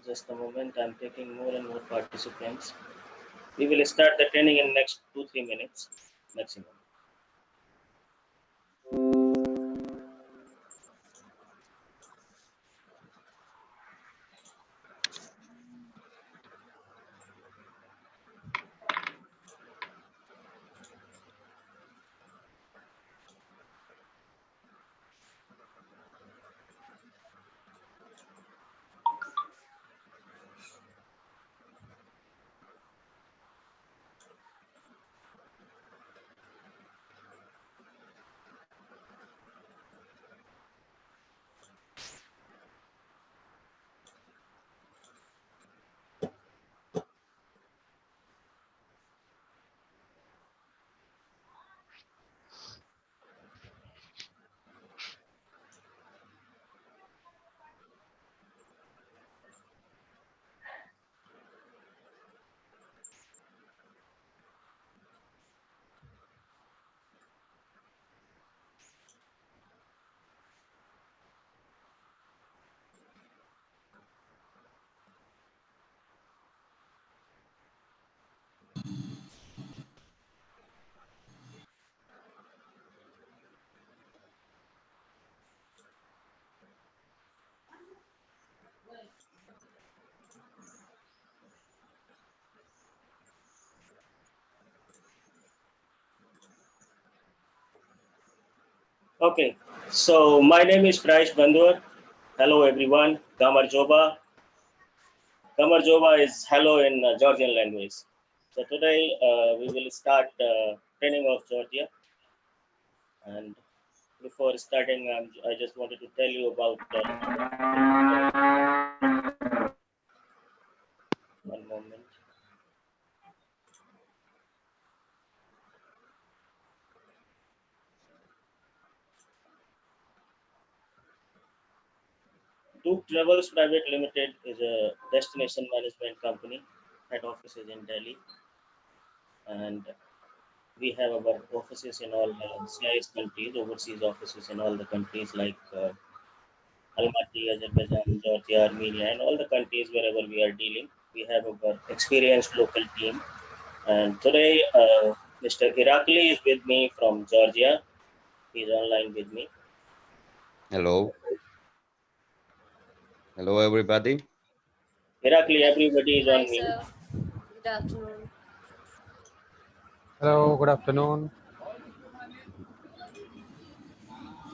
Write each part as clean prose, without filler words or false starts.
Just a moment, I'm taking more and more participants. We will start the training in next 2-3 minutes maximum. Okay, so my name is Price Bandur. Hello everyone, Gamarjoba. Gamarjoba is hello in Georgian language. So today we will start training of Georgia. And before starting, I just wanted to tell you about one moment. Dook Travels Private Limited is a destination management company. Head office is in Delhi, and we have our offices in all CIS countries, overseas offices in all the countries like Almaty, Azerbaijan, Georgia, Armenia, and all the countries wherever we are dealing. We have our experienced local team. And today, Mr. Herakli is with me from Georgia. He's online with me. Hello. Hello, everybody. Herakli, everybody is Hi, on mute. sir. Good afternoon. Hello, good afternoon.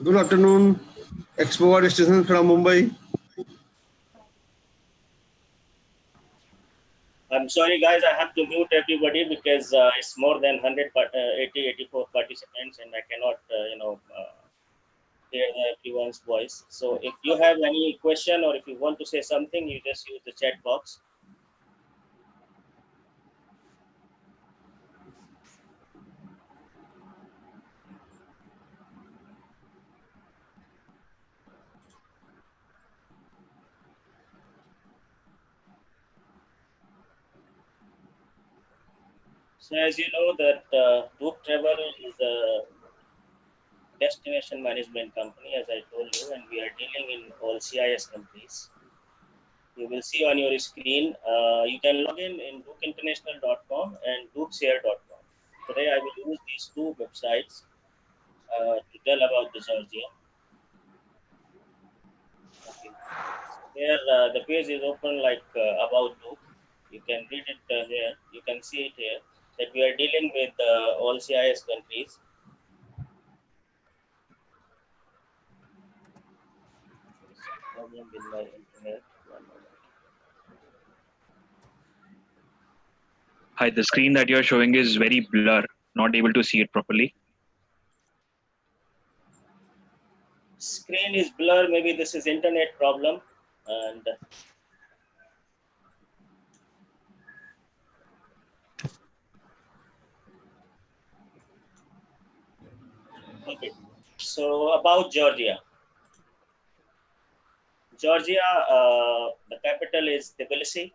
Good afternoon. Expo Station from Mumbai. I'm sorry, guys, I have to mute everybody because it's more than 84 participants, and I cannot, hear everyone's voice. So if you have any question or if you want to say something, you just use the chat box. So as you know that Dook Travel is a destination management company, as I told you, and we are dealing in all CIS countries. You will see on your screen, you can log in dookinternational.com and dookshare.com. Today I will use these two websites to tell about the Georgia. Okay. Here the page is open like about Dook. You can read it here. You can see it here that we are dealing with all CIS countries. Problem with my internet. One moment. Hi, the screen that you're showing is very blur, not able to see it properly. Screen is blur, maybe this is internet problem, and okay. So about Georgia. Georgia, the capital is Tbilisi,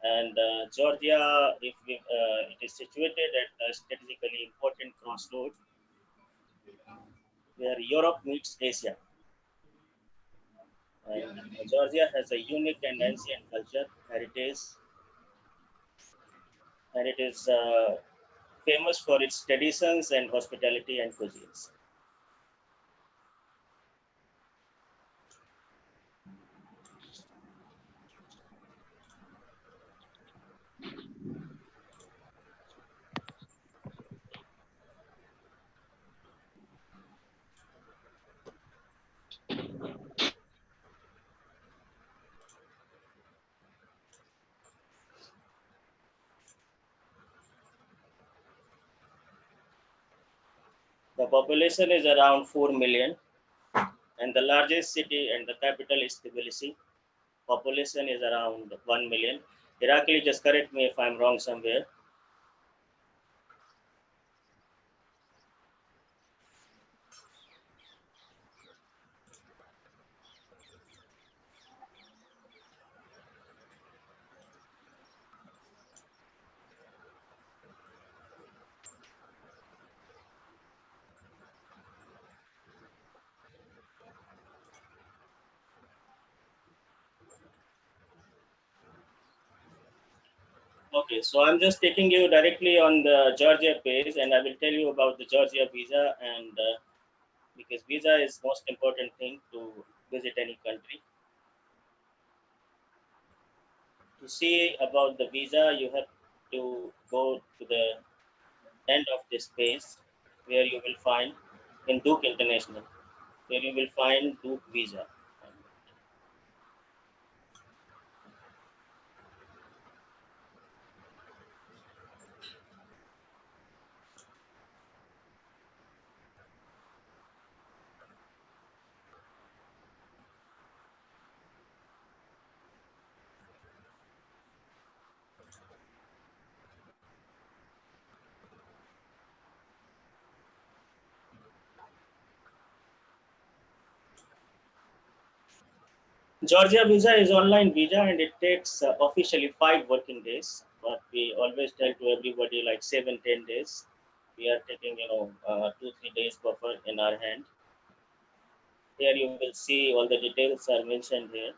and Georgia, it is situated at a strategically important crossroad where Europe meets Asia. And Georgia has a unique and ancient culture, heritage, and it is famous for its traditions and hospitality and cuisines. The population is around 4 million, and the largest city and the capital is Tbilisi. Population is around 1 million. Irakli, just correct me if I'm wrong somewhere. Okay, so I'm just taking you directly on the Georgia page, and I will tell you about the Georgia visa, and because visa is most important thing to visit any country. To see about the visa, you have to go to the end of this page, where you will find in Dook International, where you will find Dook visa. Georgia visa is online visa, and it takes officially 5 working days. But we always tell to everybody like 7, 10 days. We are taking 2, 3 days buffer in our hand. Here you will see all the details are mentioned here.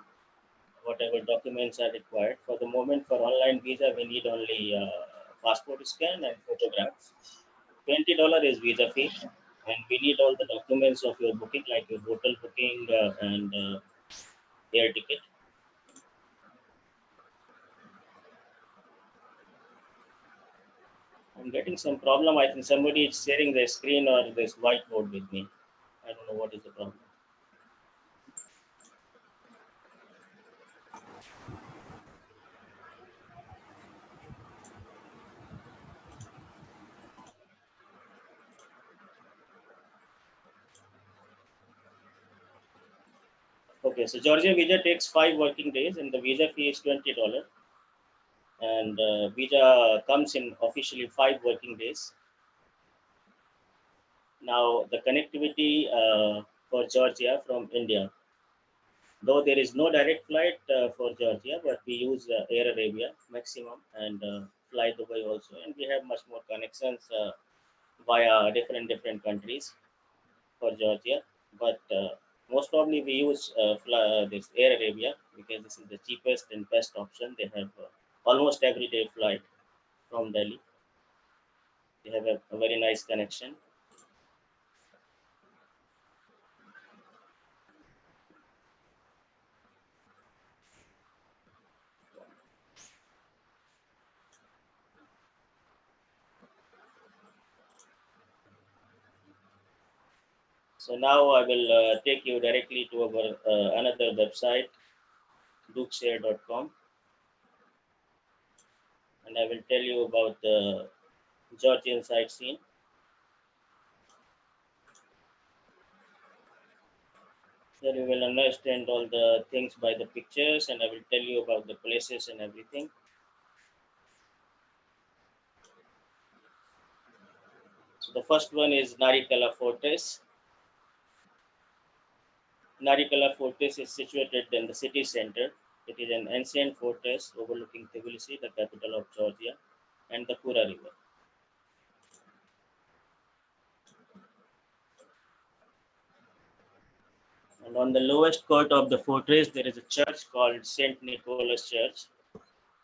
Whatever documents are required. For the moment, for online visa, we need only passport scan and photographs. $20 is visa fee, and we need all the documents of your booking, like your hotel booking and air ticket. I'm getting some problem. I think somebody is sharing their screen or this whiteboard with me. I don't know what is the problem. Okay, so Georgia visa takes 5 working days, and the visa fee is $20. And visa comes in officially 5 working days. Now the connectivity for Georgia from India, though there is no direct flight for Georgia, but we use Air Arabia maximum and fly Dubai also, and we have much more connections via different countries for Georgia. But most probably we use this Air Arabia because this is the cheapest and best option. They have almost everyday flight from Delhi. They have a very nice connection. So now I will take you directly to our another website, dookshare.com, and I will tell you about the Georgian sightseeing. Here you will understand all the things by the pictures, and I will tell you about the places and everything. So the first one is Narikala Fortress. Narikala Fortress is situated in the city center. It is an ancient fortress overlooking Tbilisi, the capital of Georgia, and the Kura River. And on the lowest court of the fortress, there is a church called Saint Nicholas Church.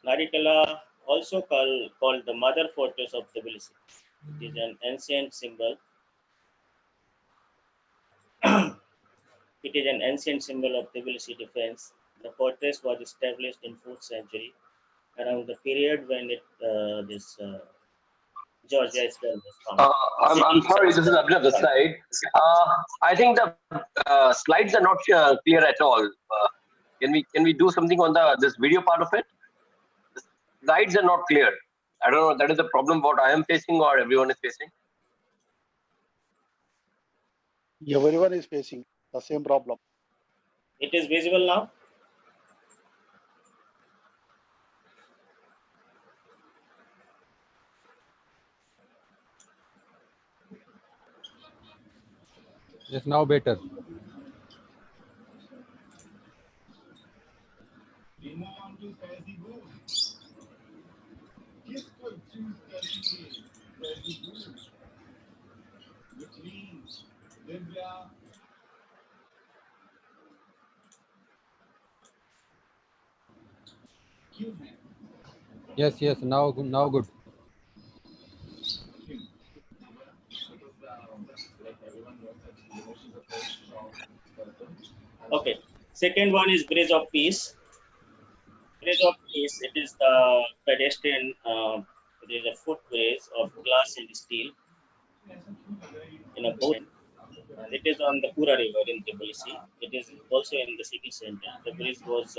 Narikala, also called the mother fortress of Tbilisi. It is an ancient symbol. It is an ancient symbol of Tbilisi defense. The fortress was established in 4th century, around the period when Georgia itself was founded. I'm sorry, this is Abhinav this side. I think the slides are not clear at all. Can we do something on this video part of it? The slides are not clear. I don't know, that is the problem what I am facing or everyone is facing. Everyone is facing the same problem. It is visible now. Yes, now better. Yes, yes, now good. Okay. Second one is Bridge of Peace. Bridge of Peace, it is the pedestrian, it is a footbridge of glass and steel in a boat. And it is on the Kura River in Tbilisi. It is also in the city center. The bridge was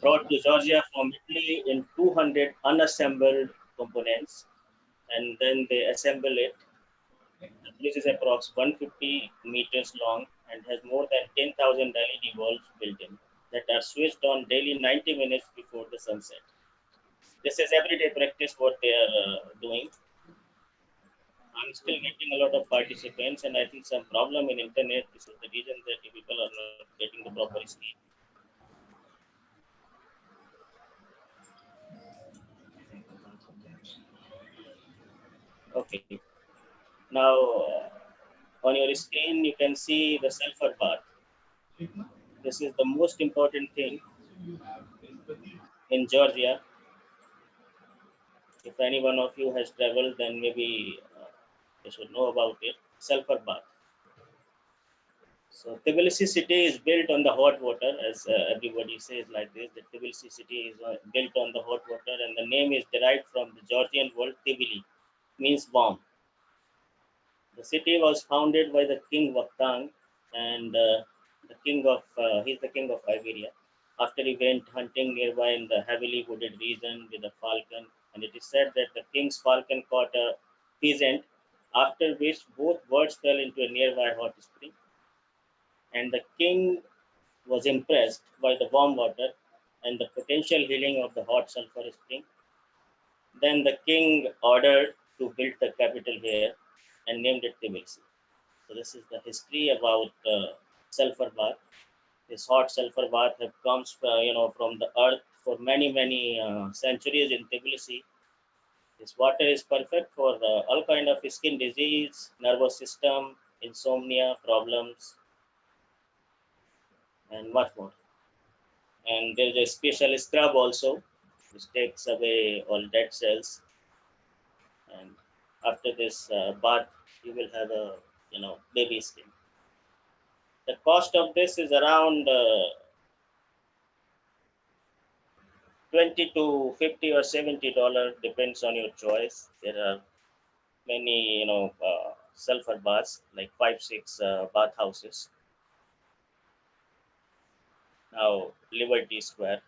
brought to Georgia from Italy in 200 unassembled components, and then they assemble it. The bridge is approximately 150 meters long and has more than 10,000 LED bulbs built in that are switched on daily 90 minutes before the sunset. This is everyday practice what they are doing. I'm still getting a lot of participants, and I think some problem in internet. This is the reason that people are not getting the proper speed. Okay. Now, on your screen, you can see the sulfur bath. This is the most important thing in Georgia. If any one of you has traveled, then maybe you should know about it. Sulfur bath. So Tbilisi city is built on the hot water, as everybody says like this. The Tbilisi city is built on the hot water, and the name is derived from the Georgian word Tbili, means warm. The city was founded by the king Vakhtang, and he's the king of Iberia. After he went hunting nearby in the heavily wooded region with a falcon, and it is said that the king's falcon caught a pheasant, after which both birds fell into a nearby hot spring. And the king was impressed by the warm water and the potential healing of the hot sulfur spring. Then the king ordered to build the capital here and named it Tbilisi. So this is the history about sulfur bath. This hot sulfur bath have comes from the earth for many centuries in Tbilisi. This water is perfect for all kind of skin disease, nervous system, insomnia problems, and much more. And there is a special scrub also, which takes away all dead cells. And after this bath, you will have a baby skin. The cost of this is around 20 to 50 or $70, depends on your choice. There are many sulfur baths, like 5-6 bathhouses. Now Liberty Square.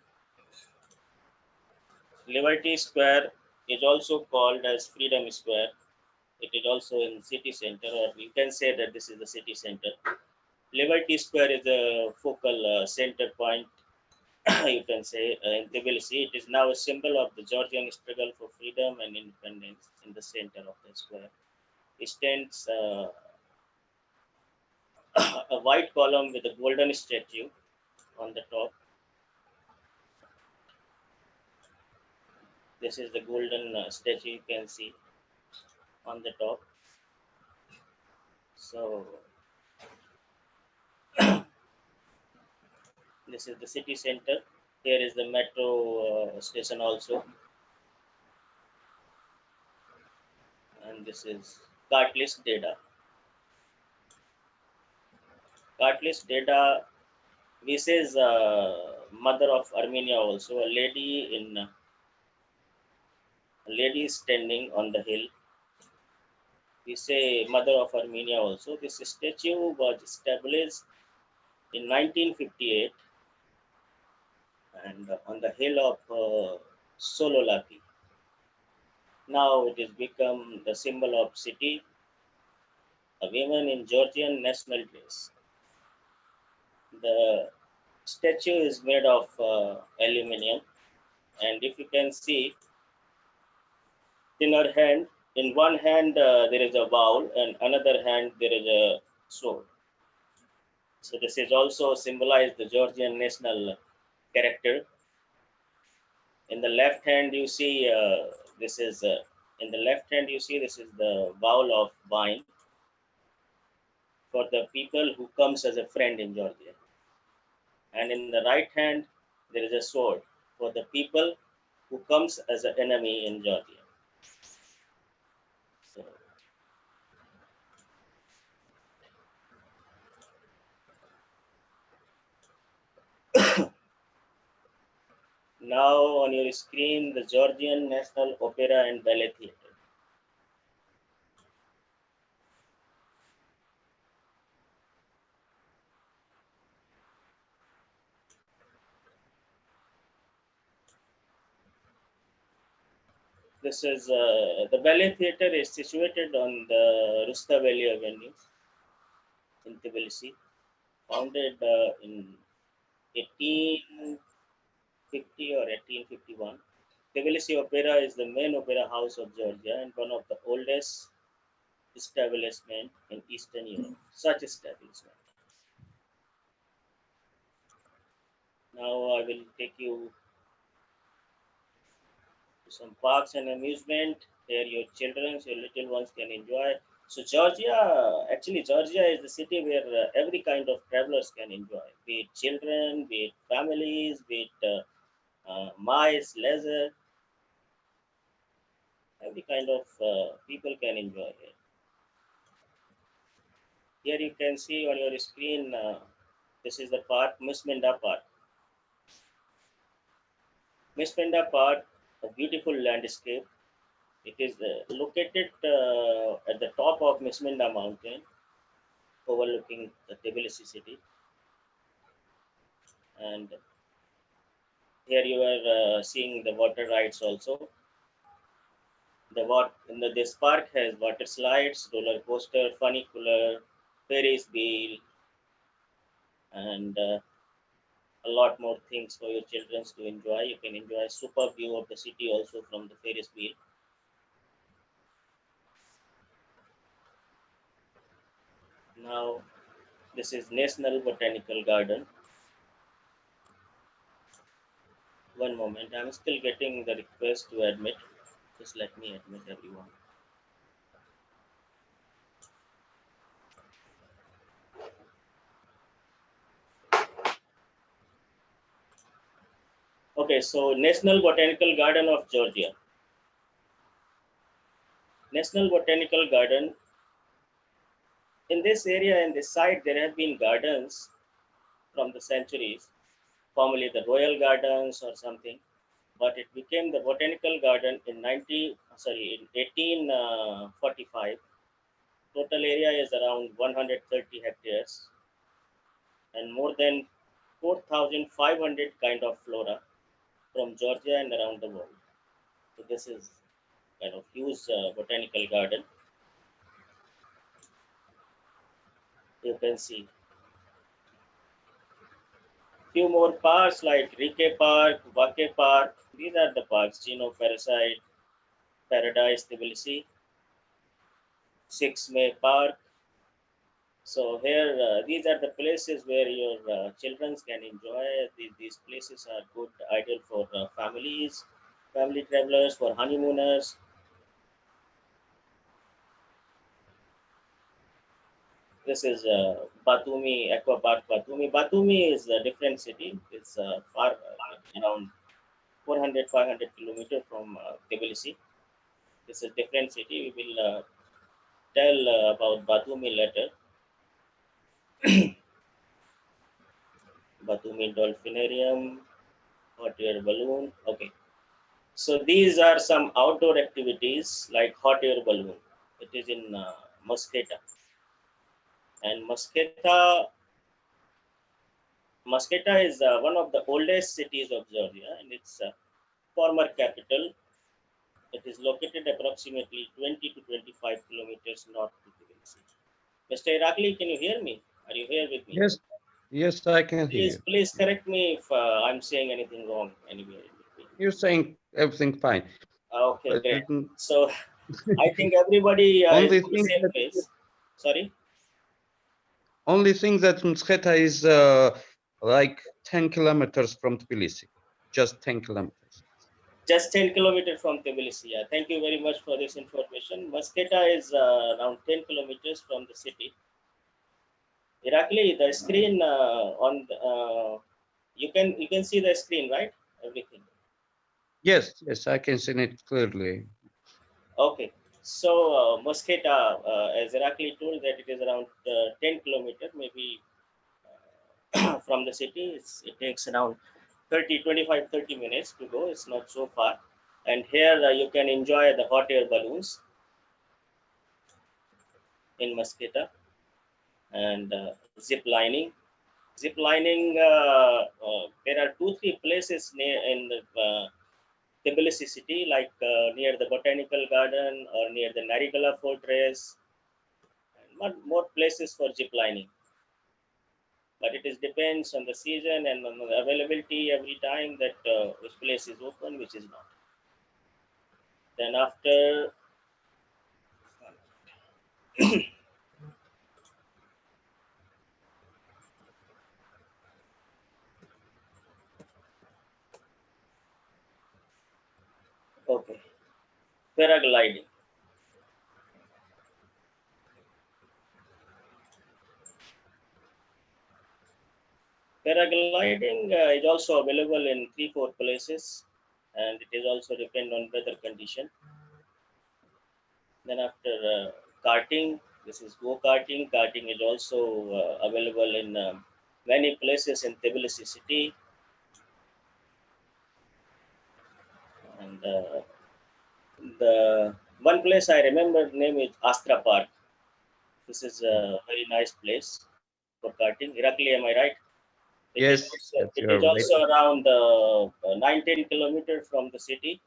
Liberty Square is also called as Freedom Square. It is also in city center, or you can say that this is the city center. Liberty Square is a focal center point, you can say, in Tbilisi. It is now a symbol of the Georgian struggle for freedom and independence. In the center of the square, it stands a white column with a golden statue on the top. This is the golden statue you can see on the top. So This is the city center. Here is the metro station also. And this is Kartlis Deda. Kartlis Deda, this is mother of Armenia also. A lady is standing on the hill. We say mother of Armenia also. This statue was established in 1958 and on the hill of Sololaki. Now it has become the symbol of city, a woman in Georgian national dress. The statue is made of aluminium, and if you can see in her hand, in one hand there is a bowl, and another hand there is a sword. So this is also symbolized the Georgian national character. In the left hand, you see this is in the left hand you see this is the bowl of wine for the people who comes as a friend in Georgia, and in the right hand there is a sword for the people who comes as an enemy in Georgia. So, now on your screen, the Georgian National Opera and Ballet Theatre. This is the Ballet Theatre is situated on the Rustaveli Avenue in Tbilisi, founded in 1850 or 1851. Tbilisi Opera is the main opera house of Georgia and one of the oldest establishment in Eastern Europe. Such establishment. Now I will take you to some parks and amusement. Here your children, your little ones can enjoy. So Georgia is the city where every kind of travelers can enjoy, be it children, be it families, be it mice, leisure. Every kind of people can enjoy it. Here you can see on your screen, this is the park, Mtatsminda Park. Mtatsminda Park, a beautiful landscape. It is located at the top of Mtatsminda mountain, overlooking the Tbilisi city. And here you are seeing the water rides also. This park has water slides, roller coaster, funicular, Ferris wheel, and a lot more things for your children to enjoy. You can enjoy a super view of the city also from the Ferris wheel. Now, this is National Botanical Garden. One moment, I'm still getting the request to admit. Just let me admit everyone. Okay, so National Botanical Garden of Georgia. National Botanical Garden. In this area, in this site, there have been gardens from the centuries, formerly the Royal Gardens or something, but it became the Botanical Garden in 1845. Total area is around 130 hectares and more than 4,500 kind of flora from Georgia and around the world. So this is kind of huge botanical garden. You can see few more parks like Vake Park, Vake Park. These are the parks: Geno Parasite, Paradise, Tbilisi, 6 May Park. So here, these are the places where your children can enjoy. These places are good, ideal for families, family travelers, for honeymooners. This is Batumi Aqua Park. Batumi is a different city. It's far around 400, 500 kilometers from Tbilisi. This is different city. We will tell about Batumi later. Batumi Dolphinarium, hot air balloon. Okay. So these are some outdoor activities like hot air balloon. It is in Muscata. And Muscata is one of the oldest cities of Georgia, and its former capital. It is located approximately 20 to 25 kilometers north of Tbilisi. Mr. Irakli, can you hear me? Are you here with me? Yes, yes, I can hear you. Please correct me if I'm saying anything wrong anywhere in between. You're saying everything fine. Okay, But great. So I think everybody is only in the thing same that place. Sorry? only thing that Mtskheta is like 10 kilometers from Tbilisi, just 10 kilometers. Just 10 kilometers from Tbilisi. Yeah, thank you very much for this information. Muscata is around 10 kilometers from the city. Irakli, the screen on the, you can see the screen, right? Everything. Yes, yes, I can see it clearly. Okay. So Muscata, as Irakli told, that it is around 10 kilometers, maybe from the city. It takes around 30 minutes to go. It's not so far. And here you can enjoy the hot air balloons in Muscata and zip lining. Zip lining, there are 2-3 places near in the Tbilisi city, like near the Botanical Garden or near the Narigala Fortress, and more places for zip lining. But it is depends on the season and on the availability every time that which place is open, which is not. Then after okay, paragliding. Paragliding is also available in 3-4 places, and it is also depend on weather condition. Then after karting, this is go-karting. Karting is also available in many places in Tbilisi city. And the one place I remember name is Astra Park. This is a very nice place for karting. Irakli, am I right? Yes, yes, It you're is right. also around 19 kilometers from the city,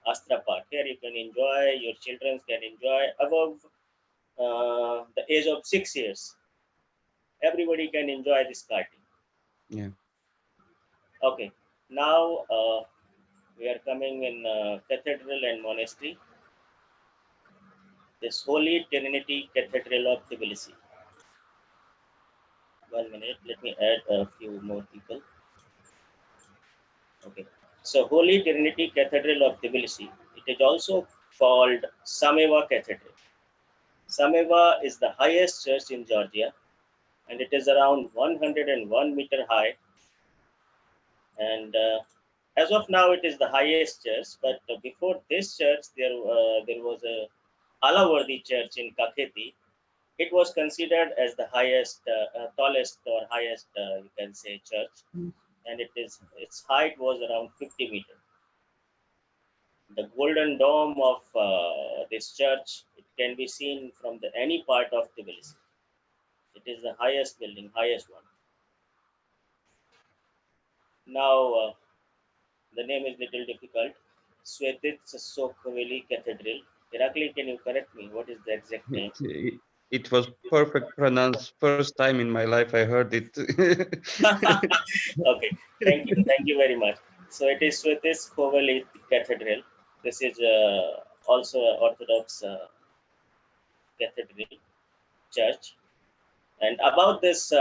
Astra Park. Here you can enjoy, your children can enjoy above the age of 6 years. Everybody can enjoy this karting. Yeah. Okay, now we are coming in Cathedral and Monastery. This Holy Trinity Cathedral of Tbilisi. 1 minute, let me add a few more people. Okay, so Holy Trinity Cathedral of Tbilisi. It is also called Sameva Cathedral. Sameva is the highest church in Georgia, and it is around 101-meter high. And as of now, it is the highest church. But before this church, there was a Alawardi church in Kakheti. It was considered as the highest, tallest or highest, you can say, church, and its height was around 50 meters. The golden dome of this church, it can be seen from any part of Tbilisi. It is the highest building, highest one. Now, the name is little difficult. Svetitsa Sokoveli Cathedral. Irakli, can you correct me? What is the exact name? It was perfect pronounced. First time in my life I heard it. Okay, thank you very much. So it is Svetitsa Cathedral. This is also an Orthodox cathedral church. And about this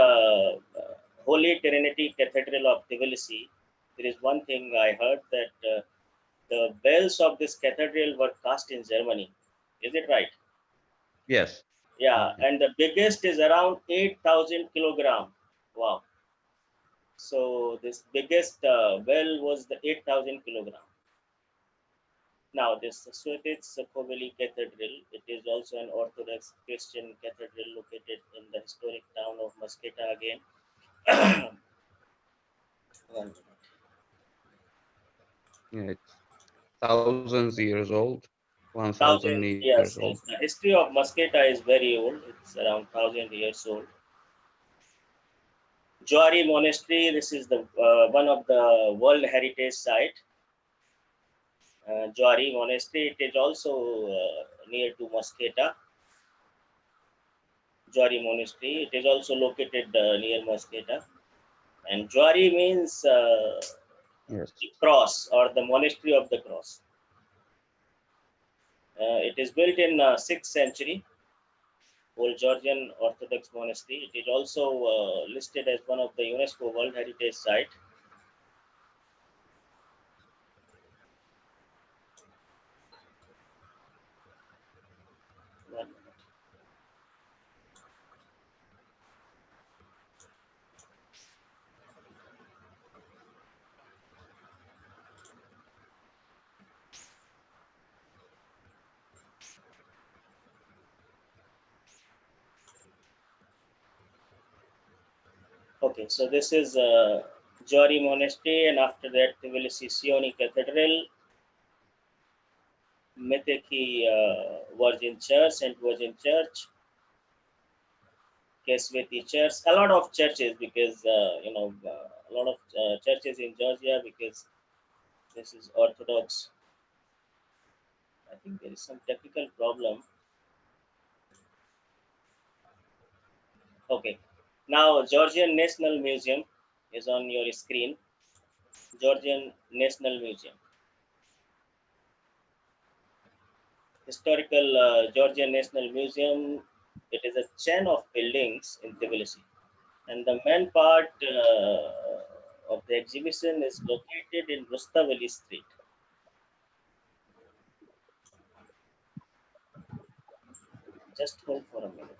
Holy Trinity Cathedral of Tbilisi, there is one thing I heard that the bells of this cathedral were cast in Germany. Is it right? Yes. Yeah, and the biggest is around 8,000 kilogram. Wow. So this biggest well was the 8,000 kilogram. Now this Swetitz Koveli Cathedral, it is also an Orthodox Christian cathedral located in the historic town of Musketa again. One minute. Yeah, it's thousands years old, 1,000 Thousand, years yes, old. yes. The history of Musketa is very old. It's around 1,000 years old. Jwari Monastery, this is the one of the World Heritage Site. Jwari Monastery, it is also near to Musketa. Jwari Monastery, it is also located near Musketa. And Jwari means Yes. the cross or the monastery of the cross. It is built in 6th century, old Georgian Orthodox monastery. It is also listed as one of the UNESCO World Heritage Site. One minute. Okay, so this is Jwari Monastery, and after that Tbilisi Sioni Cathedral, Metekhi Virgin Church, Saint Virgin Church, Kesveti Church, a lot of churches because a lot of churches in Georgia because this is Orthodox. I think there is some technical problem. Okay, now Georgian National Museum is on your screen. Georgian National Museum, historical Georgian National Museum. It is a chain of buildings in Tbilisi, and the main part of the exhibition is located in Rustaveli Street. Just hold for a minute.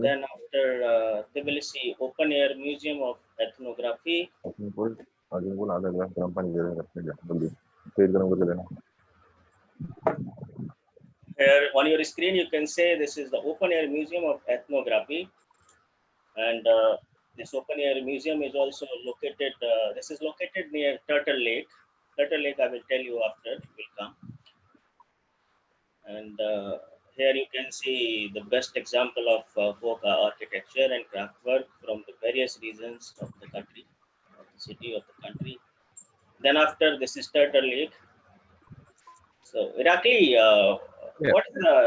Then after Tbilisi Open Air Museum of Ethnography. Here on your screen, you can say this is the Open Air Museum of Ethnography, and this Open Air Museum is also located. This is located near Turtle Lake. Turtle Lake, I will tell you after it will come. And here you can see the best example of folk architecture and craft work from the various regions of the country, of the city of the country. Then after this is Turtle Lake. So Irakli, Yeah.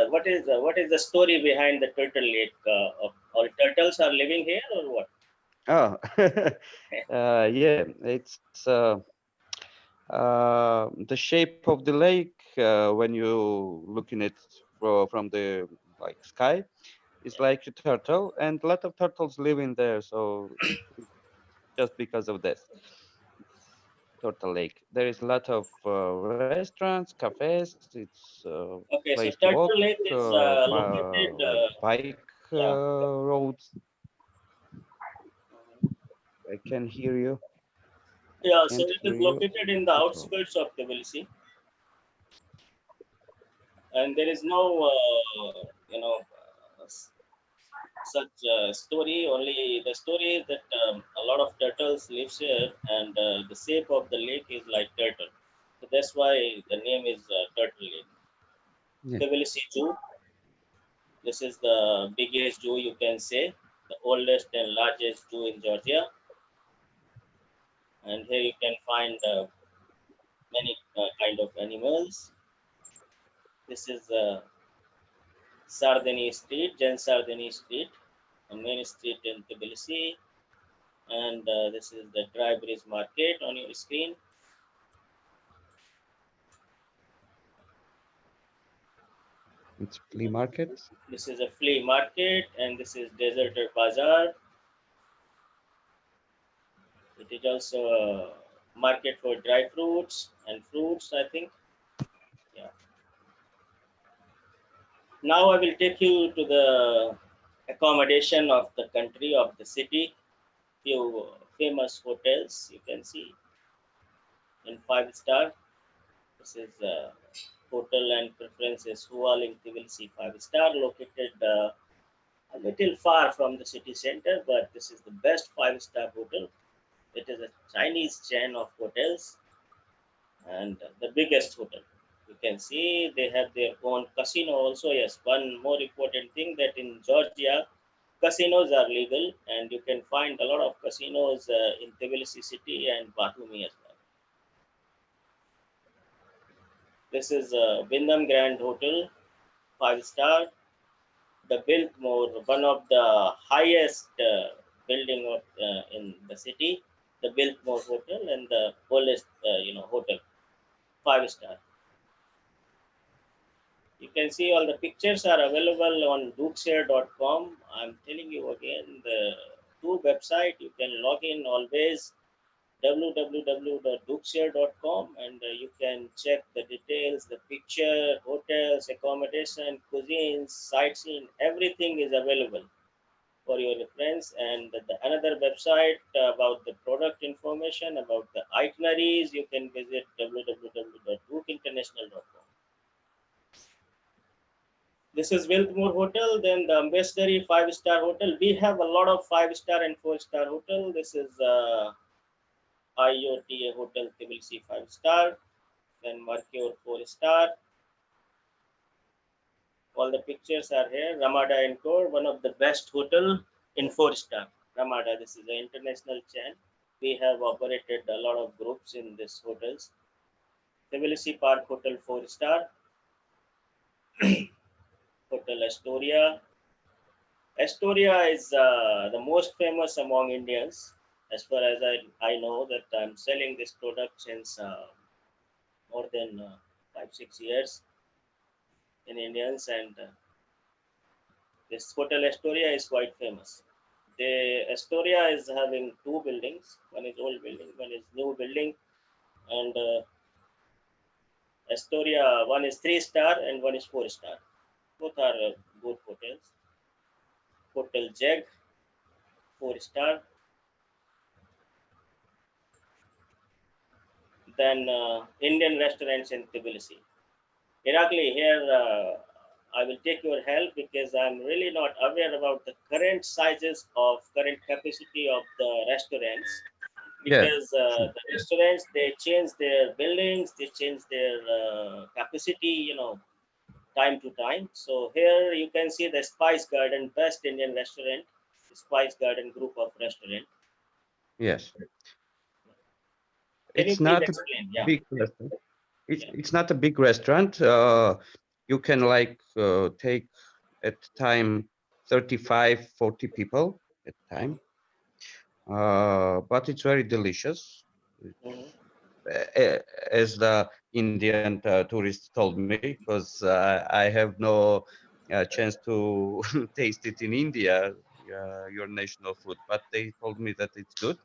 what is the story behind the Turtle Lake? Of all turtles are living here or what? Oh, yeah, it's the shape of the lake when you look in it from the like sky is like a turtle, and a lot of turtles live in there. So it's just because of this, it's Turtle Lake. There is a lot of restaurants, cafes. It's Okay, so place to walk, Turtle Lake is located. like bike Yeah. roads. I can hear you. Yeah, so Can't it hear is you located in the at all. outskirts of Tbilisi, and there is no, such story. Only the story is that a lot of turtles live here, and the shape of the lake is like turtle. So that's why the name is Turtle Lake. Yeah. Tbilisi Zoo. This is the biggest zoo you can say, the oldest and largest zoo in Georgia. And here you can find many kind of animals. This is Sardini Street, Jan Sardini Street, a main street in Tbilisi. And this is the Dry Bridge Market on your screen. It's flea market. This is a flea market, and this is Deserted Bazaar. It is also a market for dry fruits and fruits, I think. Yeah. Now I will take you to the accommodation of the country, of the city. Few famous hotels you can see in 5-star. This is Hotel and Preferences Hual in Tbilisi 5-star, located a little far from the city center, but this is the best 5-star hotel. It is a Chinese chain of hotels and the biggest hotel. You can see they have their own casino also. Yes, one more important thing, that in Georgia, casinos are legal, and you can find a lot of casinos in Tbilisi city and Batumi as well. This is Wyndham Grand Hotel, 5-star. The Biltmore, one of the highest building of, in the city, the Biltmore Hotel, and the oldest, hotel, 5-star. You can see all the pictures are available on dookshare.com. I'm telling you again, the two website you can log in always, www.dookshare.com, and you can check the details, the picture, hotels, accommodation, cuisines, sightseeing, everything is available for your reference. And another website about the product information, about the itineraries, you can visit www.dookinternational.com. This is Biltmore Hotel, then the Ambassador 5-star hotel. We have a lot of 5-star and 4-star hotel. This is IOTA Hotel Tbilisi 5-star, then Mercure 4-star. All the pictures are here. Ramada Encore, one of the best hotel in 4-star. Ramada, this is an international chain. We have operated a lot of groups in these hotels. Tbilisi Park Hotel 4-star. Hotel Astoria. Astoria is the most famous among Indians. As far as I know, that I'm selling this product since more than 5-6 years in Indians, and this Hotel Astoria is quite famous. The Astoria is having two buildings. One is old building, one is new building, and Astoria, one is 3-star and one is 4-star. Both are good hotels. Hotel Jag, 4-star. Then Indian restaurants in Tbilisi. Irakli, here I will take your help because I'm really not aware about the current sizes of current capacity of the restaurants. Yeah. Because the restaurants, they change their buildings, they change their capacity, time to time. So here you can see the Spice Garden, best Indian restaurant, Spice Garden group of restaurant. Yes. Can you It's please not a explain? Yeah. big restaurant. Yeah. It's not a big restaurant. You can take at time 35, 40 people at time. But it's very delicious. Mhm. As the Indian tourists told me, because I have no chance to taste it in India, your national food, but they told me that it's good.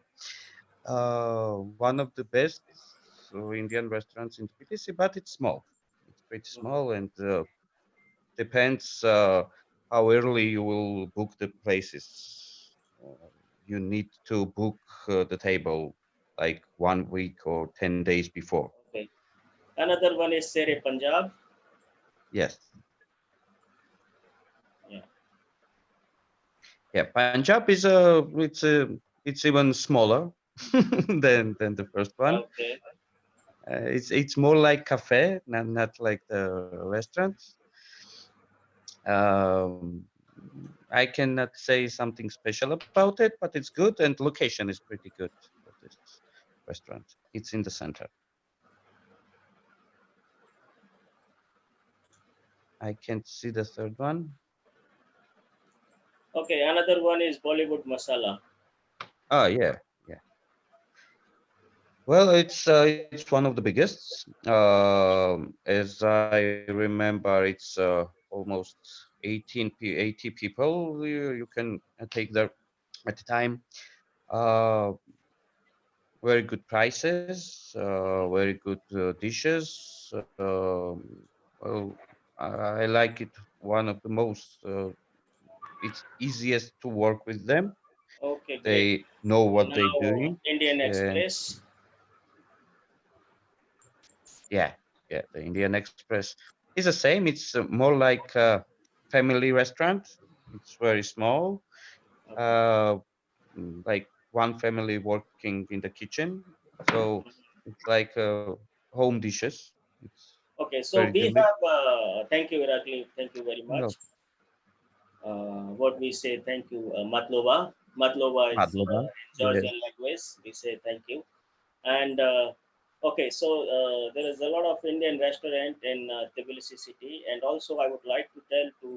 One of the best Indian restaurants in Tbilisi, but it's small. It's pretty small, and depends how early you will book the places. You need to book the table like 1 week or 10 days before. Okay. Another one is Sere Punjab. Yes. Yeah. Yeah. Punjab is it's even smaller than the first one. Okay. It's more like cafe, not like the restaurant. Um, I cannot say something special about it, but it's good, and location is pretty good for this restaurant. It's in the center. I can't see the third one. Okay, another one is Bollywood Masala. Oh yeah, yeah. Well, it's one of the biggest. As I remember, it's almost 80 people you can take there at a time. Uh, Very good prices, very good dishes. Well, I like it. One of the most. It's easiest to work with them. Okay, great. They know what they're Now, doing, Indian and Express. yeah, yeah. The Indian Express is the same. It's more like a family restaurant. It's very small. Okay. Uh, like one family working in the kitchen. So it's like home dishes. It's Okay, very so we unique. have, thank you, Irakli. Thank you very Well, much. What we say, thank you, Matlova. Matlova is Madloba. in Yes. Georgian language. We say thank you. And okay, so there is a lot of Indian restaurant in Tbilisi city, and also I would like to tell to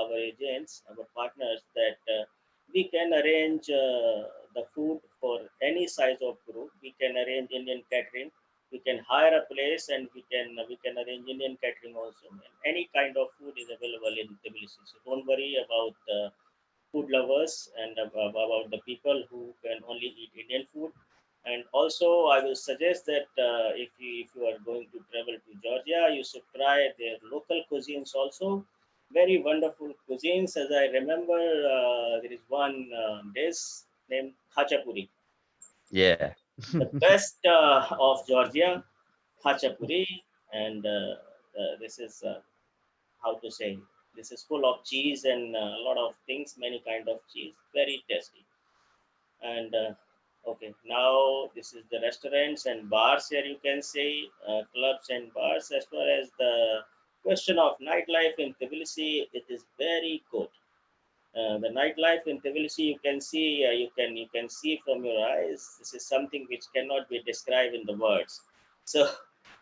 our agents, our partners, that we can arrange the food for any size of group. We can arrange Indian catering. We can hire a place, and we can arrange Indian catering also. And any kind of food is available in Tbilisi. So don't worry about food lovers and about the people who can only eat Indian food. And also, I will suggest that if you are going to travel to Georgia, you should try their local cuisines also. Very wonderful cuisines. As I remember, there is one dish named khachapuri, Yeah. the best of Georgia, khachapuri, and this is how to say, this is full of cheese and a lot of things, many kind of cheese, very tasty. And okay, now this is the restaurants and bars. Here you can say clubs and bars. As far as the question of nightlife in Tbilisi, it is very good. The nightlife in Tbilisi, you can see from your eyes. This is something which cannot be described in the words. So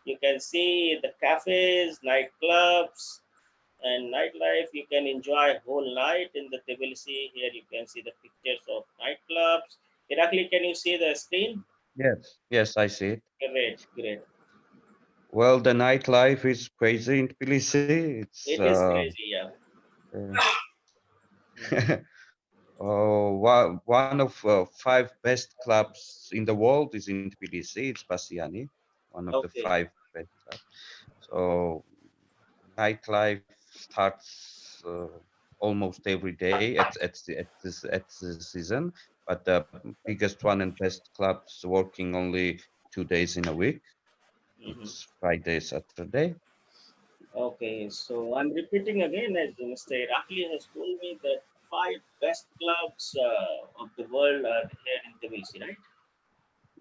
you can see the cafes, nightclubs, and nightlife. You can enjoy whole night in the Tbilisi. Here you can see the pictures of nightclubs. Irakli, can you see the screen? Yes. Yes, I see it. Great, great. Well, the nightlife is crazy in Tbilisi. It's It is crazy, yeah. uh, Mhm. one of five best clubs in the world is in Tbilisi. It's Basiani, one of the Okay. five best clubs. So nightlife starts almost every day at the season, but the biggest one and best clubs working only 2 days in a week. Mhm. It's Friday, Saturday. Okay, so I'm repeating again, as Mr. Irakli has told me that five best clubs of the world are here in Tbilisi, right?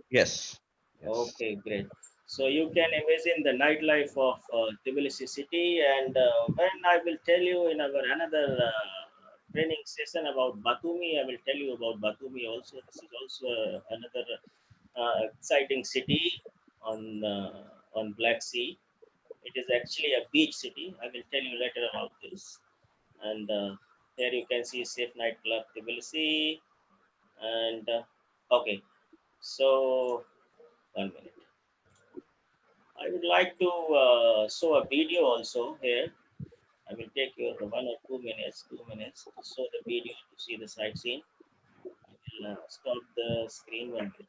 Yes, yes, Okay, great. So you can imagine the nightlife of Tbilisi city, and when I will tell you in our another training session about Batumi, I will tell you about Batumi also. This is also another exciting city on Black Sea. It is actually a beach city. I will tell you later about this. And here you can see Safe Nightclub Tbilisi. And okay, so 1 minute. I would like to show a video also here. I will take your 1 or 2 minutes, 2 minutes to show the video to see the sightseeing. I will stop the screen 1 minute.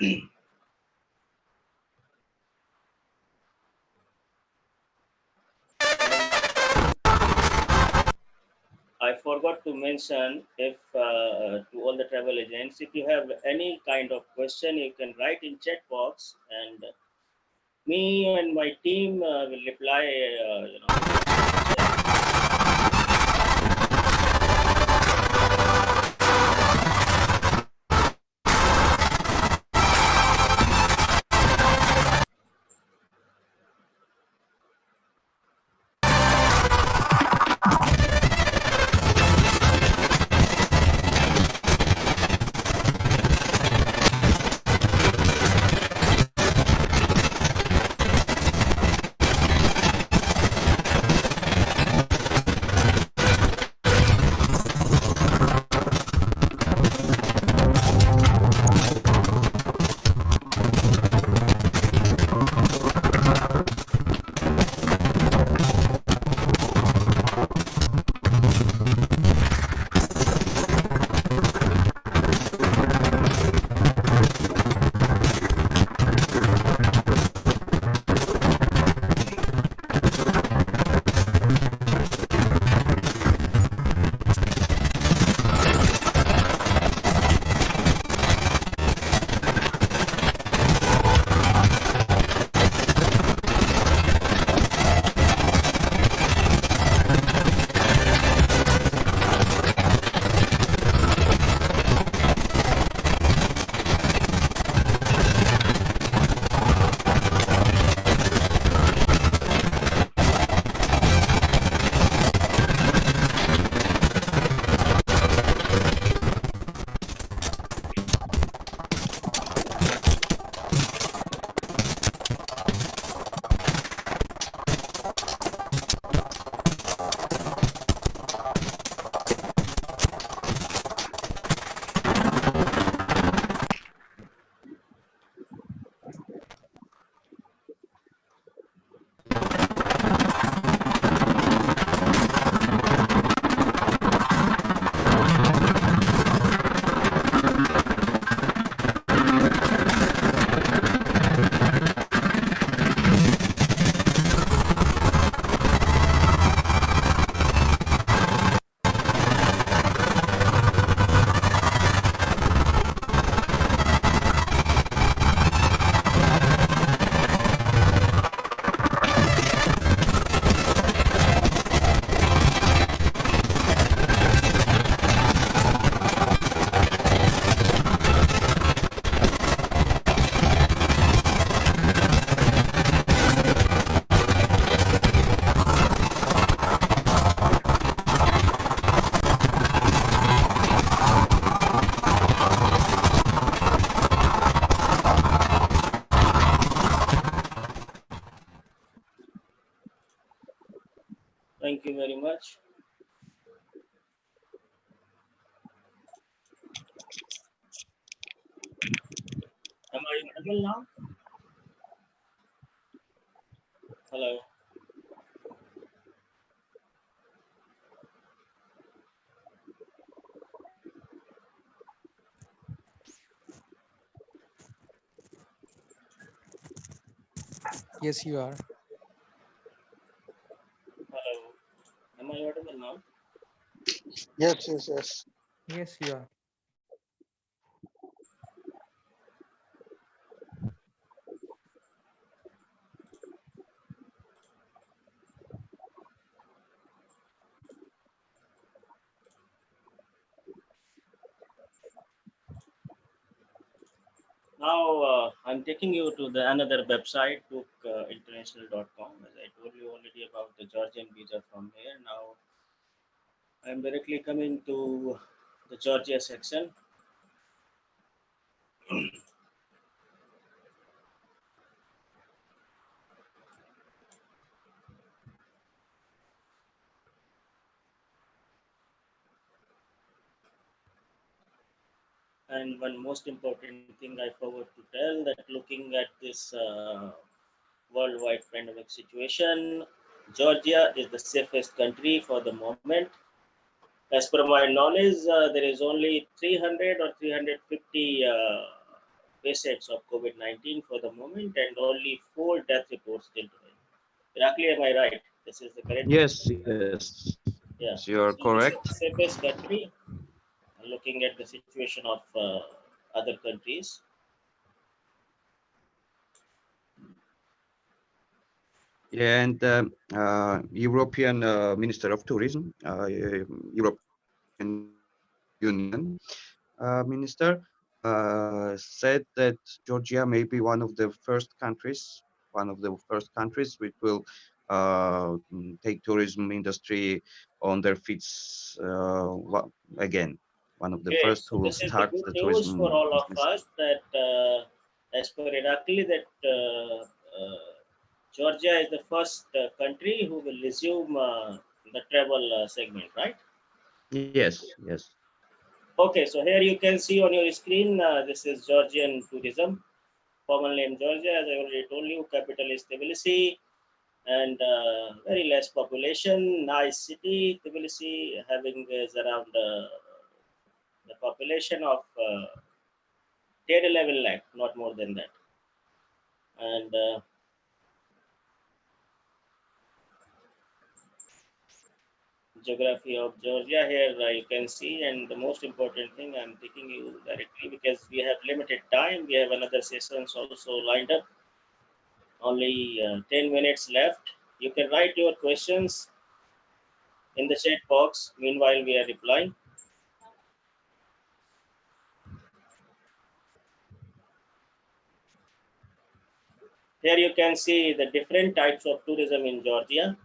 I forgot to mention, if to all the travel agents, if you have any kind of question, you can write in chat box, and me and my team will reply. Thank you very much. Am I audible now? Hello. Yes, you are. Hello. Am I audible now? Yes, yes, yes. Yes, you are. Now I'm taking you to the another website, dookinternational.com. As I told you already about the Georgian visa from here. Now I'm directly coming to the Georgia section. And one most important thing I forgot to tell, that looking at this worldwide pandemic situation, Georgia is the safest country for the moment. As per my knowledge, there is only 300 or 350 patients of COVID-19 for the moment, and only 4 death reports till today. Irakli, am I right? This is the correct information. Yes, Yeah. yes, you are So this is correct. the safest country. Looking at the situation of other countries. Yeah, and European Minister of Tourism, European Union Minister, said that Georgia may be one of the first countries which will take tourism industry on their feet again. One of the Okay, first so who will this is the start good the news for tourism all of business. us that as per Irakli, that Georgia is the first country who will resume the travel segment, right? Yes, yes. Okay, so here you can see on your screen, this is Georgian tourism, formal name Georgia, as I already told you, capital is Tbilisi, and very less population, nice city, Tbilisi having is around the population of 10 11 lakh, not more than that. And geography of Georgia here you can see, and the most important thing I'm taking you directly because we have limited time. We have another sessions also lined up. Only 10 minutes left. You can write your questions in the chat box. Meanwhile, we are replying. Here you can see the different types of tourism in Georgia.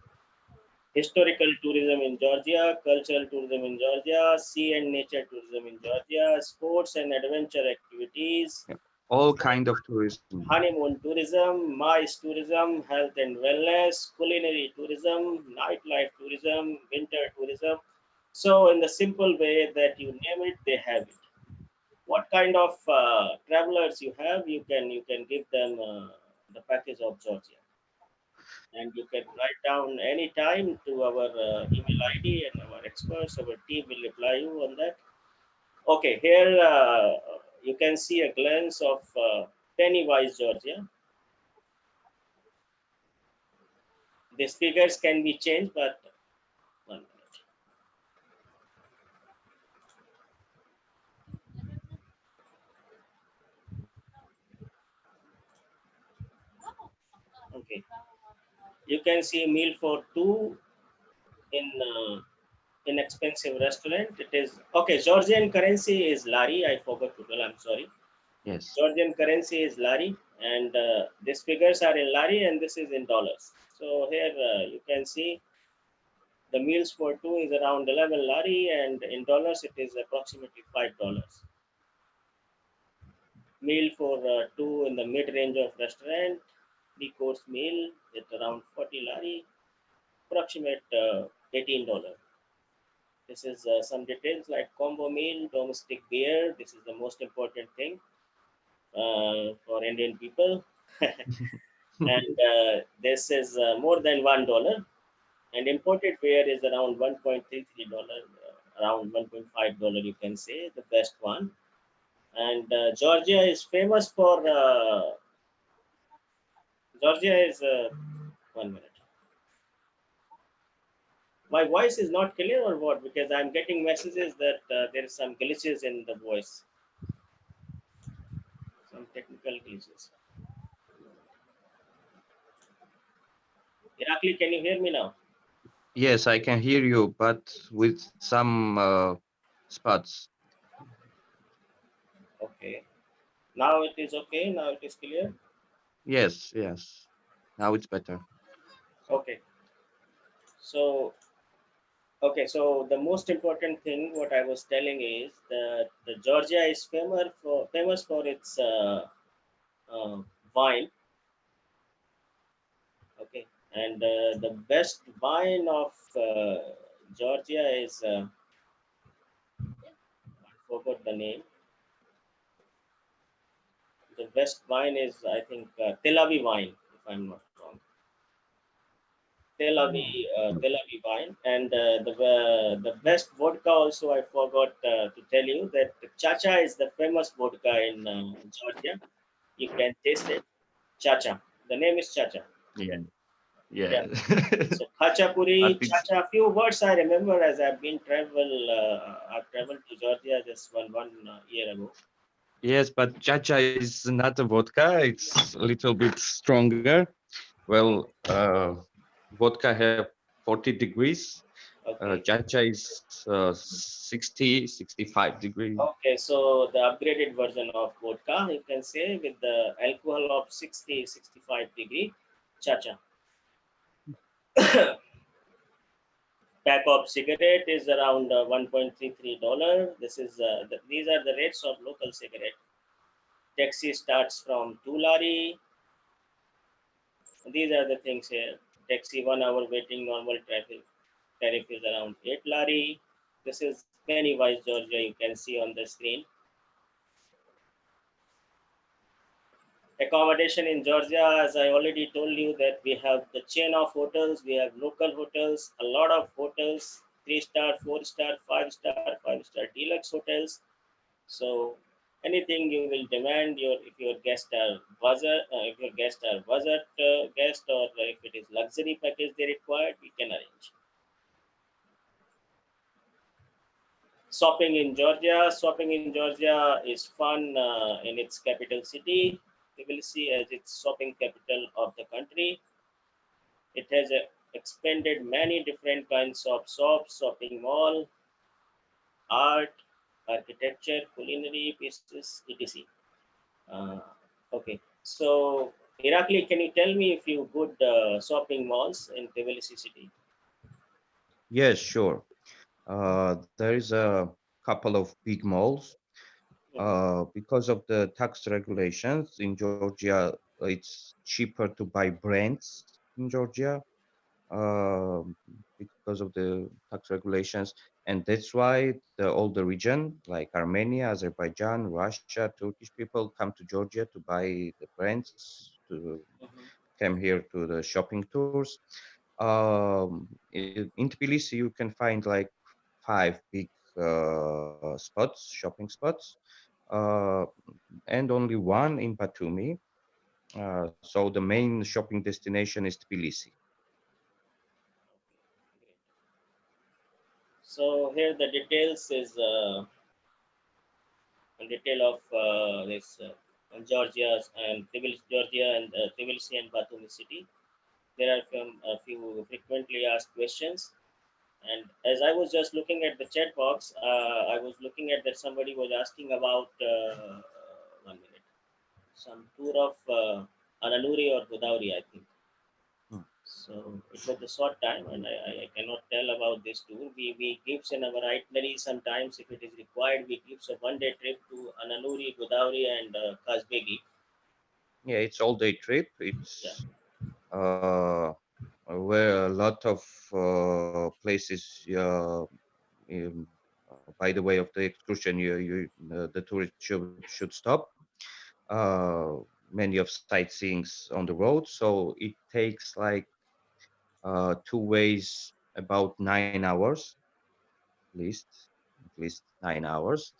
Historical tourism in Georgia, cultural tourism in Georgia, sea and nature tourism in Georgia, sports and adventure activities, Yeah. All kind of tourism. honeymoon tourism, MICE tourism, health and wellness, culinary tourism, nightlife tourism, winter tourism. So, in the simple way that you name it, they have it. What kind of travelers you have, you can give them the package of Georgia, and you can write down any time to our email ID, and our experts, our team will reply you on that. Okay, here you can see a glance of Pennywise, Georgia. These figures can be changed, but 1 minute. Okay, you can see a meal for two in inexpensive restaurant. It is okay. Georgian currency is lari. I forgot to tell. I'm sorry. Yes. Georgian currency is lari, and these figures are in lari, and this is in dollars. So here you can see the meals for two is around 11 lari, and in dollars it is approximately $5. Meal for two in the mid range of restaurant, three-course meal at around 40 lari, approximate $18. This is some details like combo meal, domestic beer. This is the most important thing for Indian people. And this is more than $1. And imported beer is around $1.33, around $1.5, you can say, the best one. And Georgia is famous for, Georgia is, 1 minute. My voice is not clear or what? Because I'm getting messages that there is some glitches in the voice, some technical glitches. Irakli, can you hear me now? Yes, I can hear you, but with some spots. Okay. Now it is okay. Now it is clear. Yes, yes. Now it's better. Okay. So, okay. So the most important thing, what I was telling is that the Georgia is famous for its uh, wine. Okay, and the best wine of Georgia is I forgot the name. The best wine is, I think, Tel Aviv wine, if I'm not wrong. Tel Aviv wine, and the best vodka also. I forgot to tell you that Chacha is the famous vodka in Georgia. You can taste it. Chacha. The name is Chacha. Yeah. Yeah. Yeah. So Khachapuri, But it's Chacha. Few words I remember as I've been I've traveled to Georgia just one year ago. Yes, but Chacha is not a vodka. It's a little bit stronger. Well, vodka have 40 degrees. Okay. Chacha is 60, 65 degrees. Okay, so the upgraded version of vodka, you can say, with the alcohol of 60, 65 degree, Chacha. Pack of cigarette is around $1.33. These are the rates of local cigarette. Taxi starts from 2 lari. These are the things here. Taxi 1 hour waiting, normal traffic tariff is around 8 lari. This is Pennywise, Georgia. You can see on the screen. Accommodation in Georgia, as I already told you, that we have the chain of hotels, we have local hotels, a lot of hotels, 3-star, 4-star, 5-star, 5-star deluxe hotels. So anything you will demand, if your guests are budget guest, or if it is luxury package they require, we can arrange. Shopping in Georgia is fun in its capital city, Tbilisi, as its shopping capital of the country. It has expanded many different kinds of shops, shopping mall, art, architecture, culinary pieces, etc. Uh, okay, so Irakli, can you tell me a few good shopping malls in Tbilisi city? Yes, sure. There is a couple of big malls. Because of the tax regulations in Georgia, it's cheaper to buy brands in Georgia because of the tax regulations, and that's why all the region like Armenia, Azerbaijan, Russia, Turkish people come to Georgia to buy the brands to come here to the shopping tours. In Tbilisi, you can find like 5 big shopping spots, uh, and only one in Batumi. So the main shopping destination is Tbilisi. So here the details is a detail of this Georgia and Georgia and Tbilisi and Batumi city. There are a few frequently asked questions. And as I was just looking at the chat box, I was looking at that somebody was asking about 1 minute, some tour of Ananuri or Godavari, I think. Hmm. So it was a short time, and I cannot tell about this tour. We gives in our itinerary sometimes, if it is required, we gives a 1 day trip to Ananuri, Godavari, and Kazbegi. Yeah, it's all day trip. Yeah. It's uh, where a lot of places. By the way of the excursion, the tourist should stop. Uh, Many of sightseeings on the road, so it takes like two ways about 9 hours, at least 9 hours.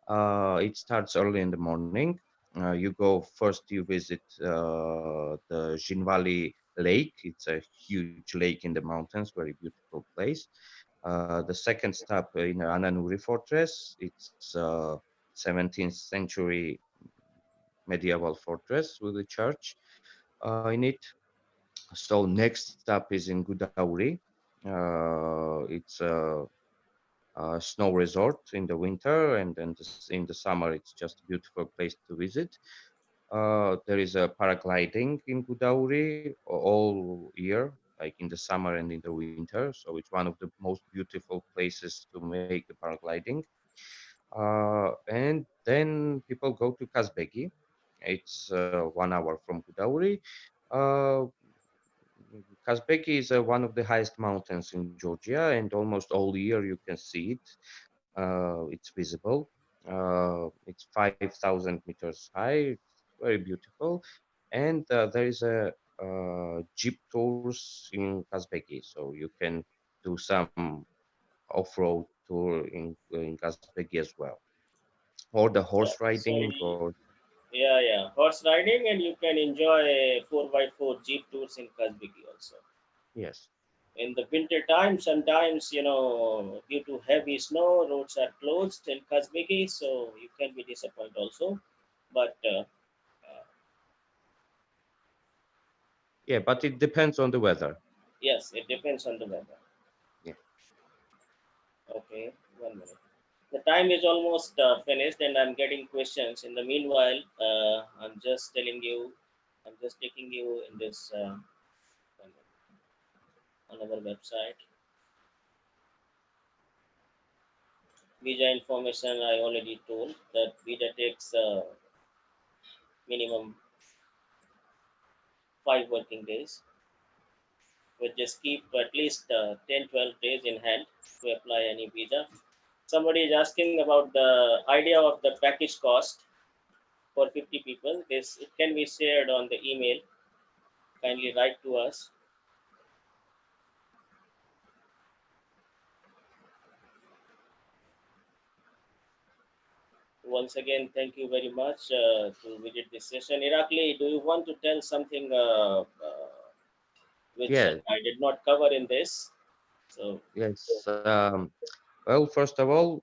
It starts early in the morning. You go first. You visit the Jinvali Lake. It's a huge lake in the mountains, very beautiful place. The second stop in Ananuri Fortress. It's 17th century medieval fortress with a church in it. So next stop is in Gudauri. It's a snow resort in the winter, and then in the summer it's just a beautiful place to visit. There is a paragliding in Gudauri all year, like in the summer and in the winter. So it's one of the most beautiful places to make the paragliding. And then people go to Kazbegi. It's 1 hour from Gudauri. Uh, Kazbeki is one of the highest mountains in Georgia, and almost all year you can see it. It's visible. It's 5,000 meters high. It's very beautiful, and there is a jeep tours in Kazbeki, so you can do some off-road tour in Kazbeki as well, or the horse Yeah. riding, or Yeah. Horse riding, and you can enjoy 4x4 jeep tours in Kazbeki also. yes, In the winter time, sometimes due to heavy snow, roads are closed in Kazbeki, so you can be disappointed also. But yeah, but it depends on the weather. yes, it depends on the weather. Yeah. Okay, 1 minute. The time is almost finished, and I'm getting questions. In the meanwhile, I'm just telling you, I'm just taking you in this on our website. Visa information I already told that visa takes minimum 5 working days. We just keep at least 10 12 days in hand to apply any visa. Somebody is asking about the idea of the package cost for 50 people. This it can be shared on the email. Kindly write to us. Once again, thank you very much to visit this session. Irakli, do you want to tell something which Yeah, I did not cover in this? So, yes. Well, first of all,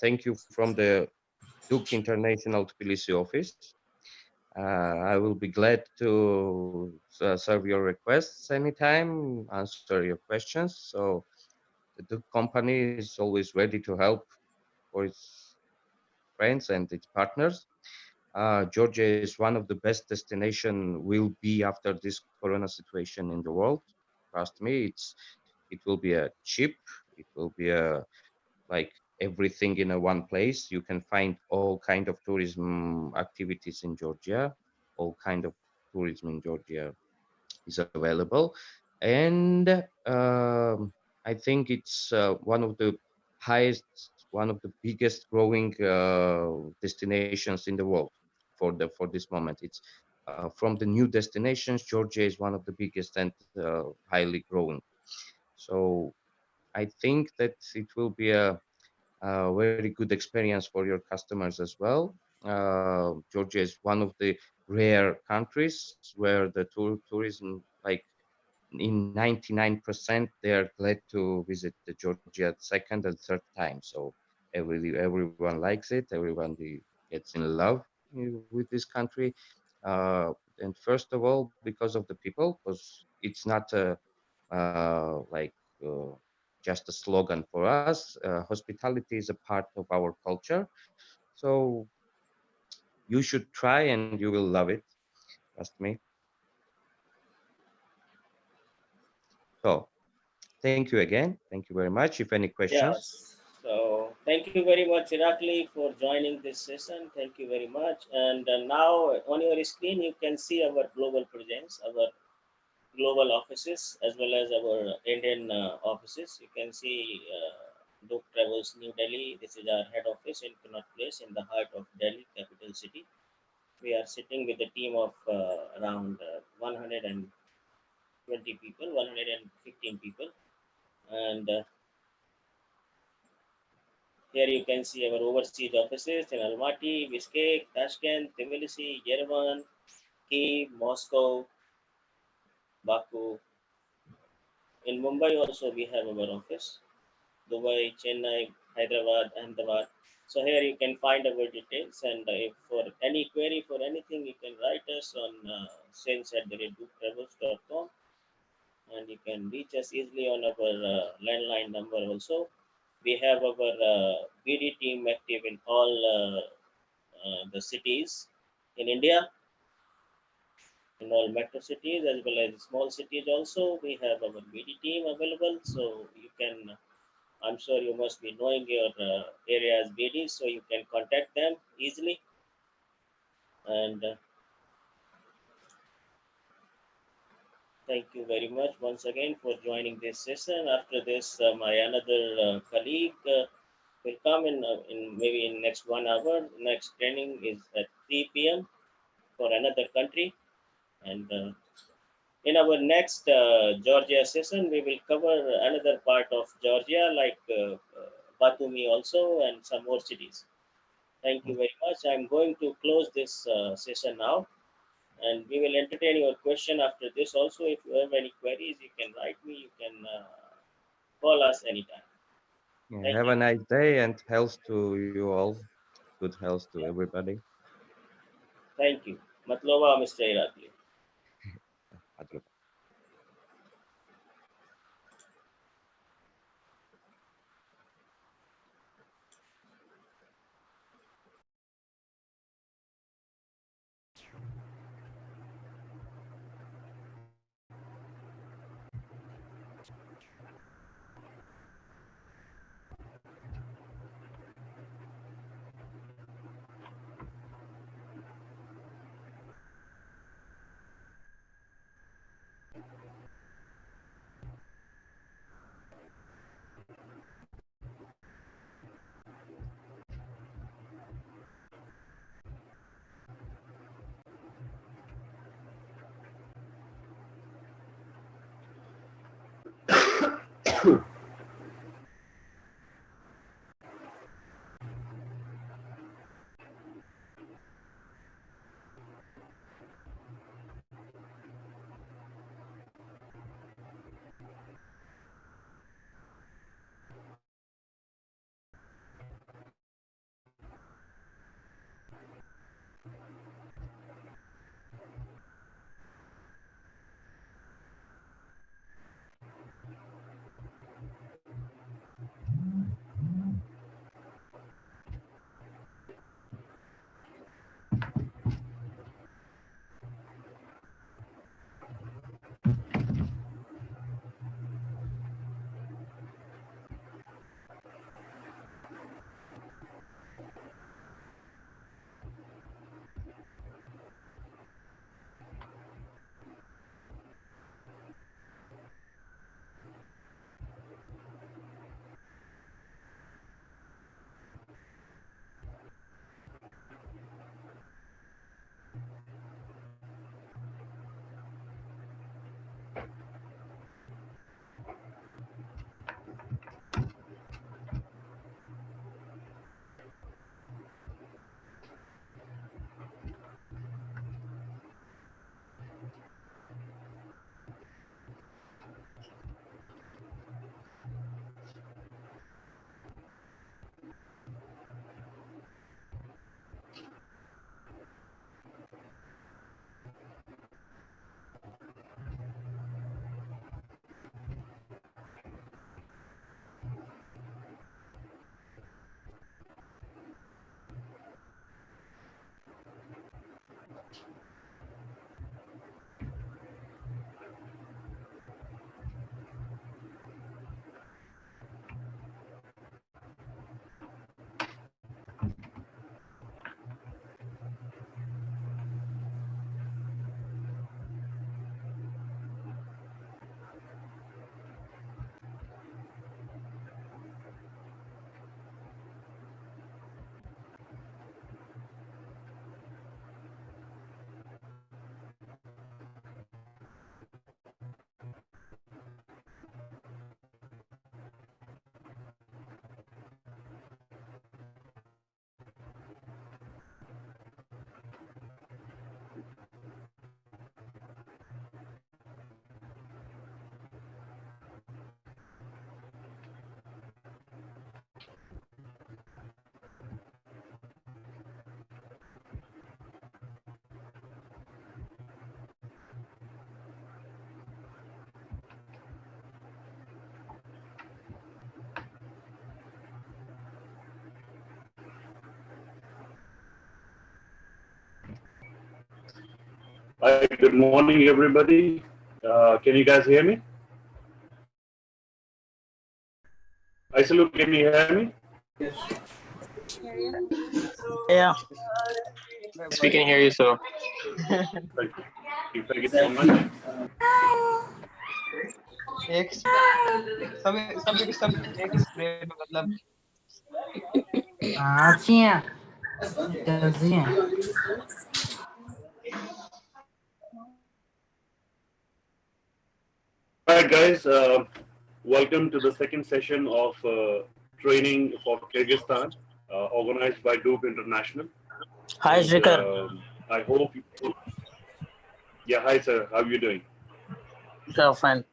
thank you from the Dook International Tbilisi office. I will be glad to serve your requests anytime, answer your questions. So the Dook company is always ready to help for its friends and its partners. Georgia is one of the best destination will be after this Corona situation in the world. Trust me, it will be a cheap. It will be a like everything in a one place. You can find all kind of tourism activities in Georgia. All kind of tourism in Georgia is available, and I think it's one of the highest, one of the biggest growing destinations in the world for this moment. It's from the new destinations, Georgia is one of the biggest and highly growing. So I think that it will be a very good experience for your customers as well. Georgia is one of the rare countries where the tourism, like in 99%, they are glad to visit the Georgia second and third time. So everyone likes it. Everyone gets in love with this country. And first of all, because of the people, because it's not a like uh, just a slogan for us. Hospitality is a part of our culture. So you should try and you will love it. Trust me. So thank you again. Thank you very much. If any questions, yes. So, thank you very much, Irakli, for joining this session. Thank you very much. And now on your screen, you can see our global presence, our global offices, as well as our Indian offices. You can see Dook Travels New Delhi. This is our head office in Connaught Place in the heart of Delhi, capital city. We are sitting with a team of around 120 people, 115 people. And here you can see our overseas offices in Almaty, Bishkek, Tashkent, Tbilisi, Yerevan, Kiev, Moscow, Baku. In Mumbai also we have our office. Dubai, Chennai, Hyderabad, Ahmedabad. So here you can find our details, and if for any query for anything, you can write us on sales@dooktravels.com, and you can reach us easily on our landline number also. We have our BD team active in all the cities in India, in all metro cities as well as small cities also. We have our BD team available, so you can I'm sure you must be knowing your area's BD, so you can contact them easily. And thank you very much once again for joining this session. After this, my another colleague will come in maybe in next 1 hour. Next training is at 3 p.m. for another country, and In our next Georgia session, we will cover another part of Georgia, like Batumi also, and some more cities. Thank you very much. I'm going to close this session now, and we will entertain your question after this also. If you have any queries, you can write me, you can call us anytime. Yeah, Thank have you. a nice day and health to you all. Good health to everybody. Thank you. Matlova, Mr. Irakli. Hi, good morning, everybody. Can you guys hear me? Aisalu, can you hear me? Yeah. Yes, we can hear you, sir. Thank you so much. मतलब अच्छी हैं जल्दी हैं right, guys. Welcome to the second session of training for Kyrgyzstan, organized by Dook International. Hi, And, Shrikar. I hope. Yeah, hi, sir. How are you doing? Yeah, fine.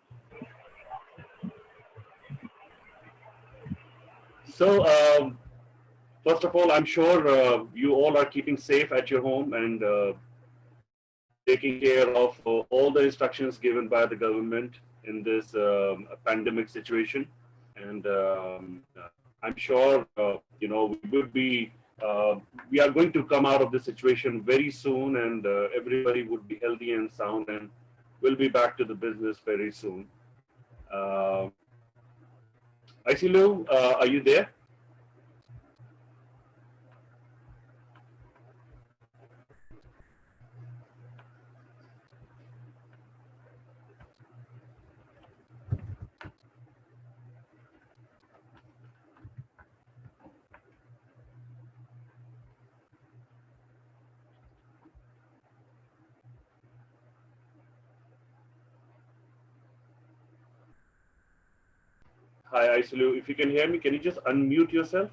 So, first of all, I'm sure you all are keeping safe at your home and taking care of all the instructions given by the government in this pandemic situation. And I'm sure, we are going to come out of this situation very soon, and everybody would be healthy and sound, and we'll be back to the business very soon. Isilu, are you there? Hi, Isilu. If you can hear me, can you just unmute yourself?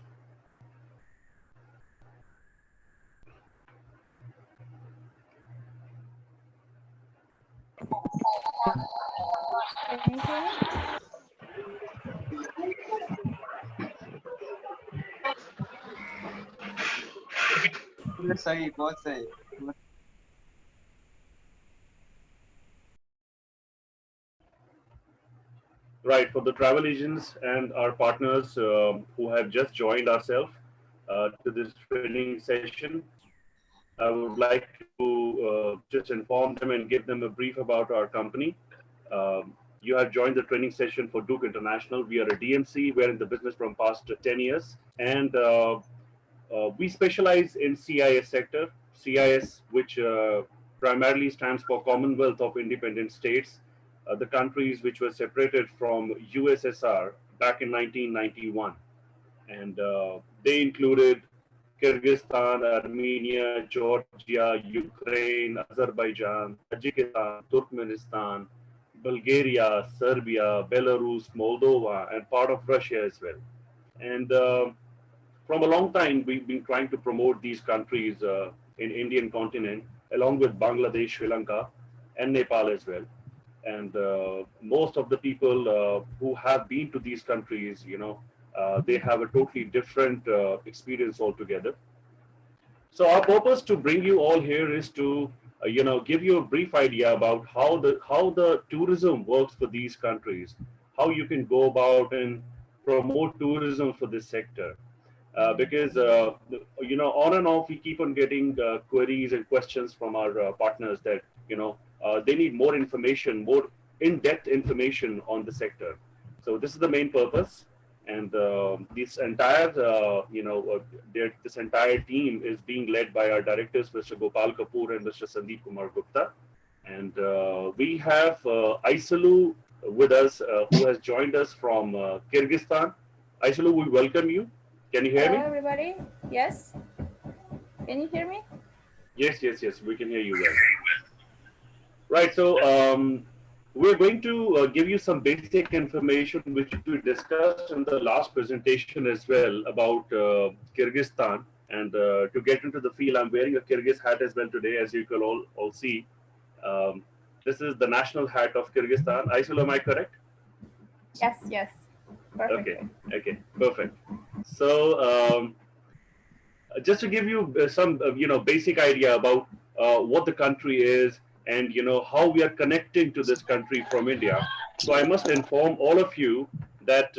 Can you hear me? सही बहुत सही Right, for the travel agents and our partners who have just joined ourselves to this training session, I would like to just inform them and give them a brief about our company. You have joined the training session for Dook International. We are a DMC. We're in the business from past 10 years. And we specialize in CIS sector. CIS, which primarily stands for Commonwealth of Independent States, the countries which were separated from USSR back in 1991. And they included Kyrgyzstan, Armenia, Georgia, Ukraine, Azerbaijan, Tajikistan, Turkmenistan, Bulgaria, Serbia, Belarus, Moldova, and part of Russia as well. And from a long time, we've been trying to promote these countries in Indian continent, along with Bangladesh, Sri Lanka, and Nepal as well. And most of the people who have been to these countries, they have a totally different experience altogether. So our purpose to bring you all here is to, give you a brief idea about how the tourism works for these countries, how you can go about and promote tourism for this sector. Because on and off we keep on getting queries and questions from our partners that they need more information, more in-depth information on the sector. So this is the main purpose, and this entire this entire team is being led by our directors, Mr. Gopal Kapoor and Mr. Sandeep Kumar Gupta, and we have Isilu with us, who has joined us from Kyrgyzstan. Isilu, we welcome you. Can you hear Hello, me? everybody. Yes. Can you hear me? Yes, we can hear you well. Right, so we're going to give you some basic information which we discussed in the last presentation as well about Kyrgyzstan. And to get into the feel, I'm wearing a Kyrgyz hat as well today, as you can all see. This is the national hat of Kyrgyzstan. Isilu, am I correct? Yes. Perfect. Okay, perfect. So just to give you some basic idea about what the country is and how we are connecting to this country from India. So I must inform all of you that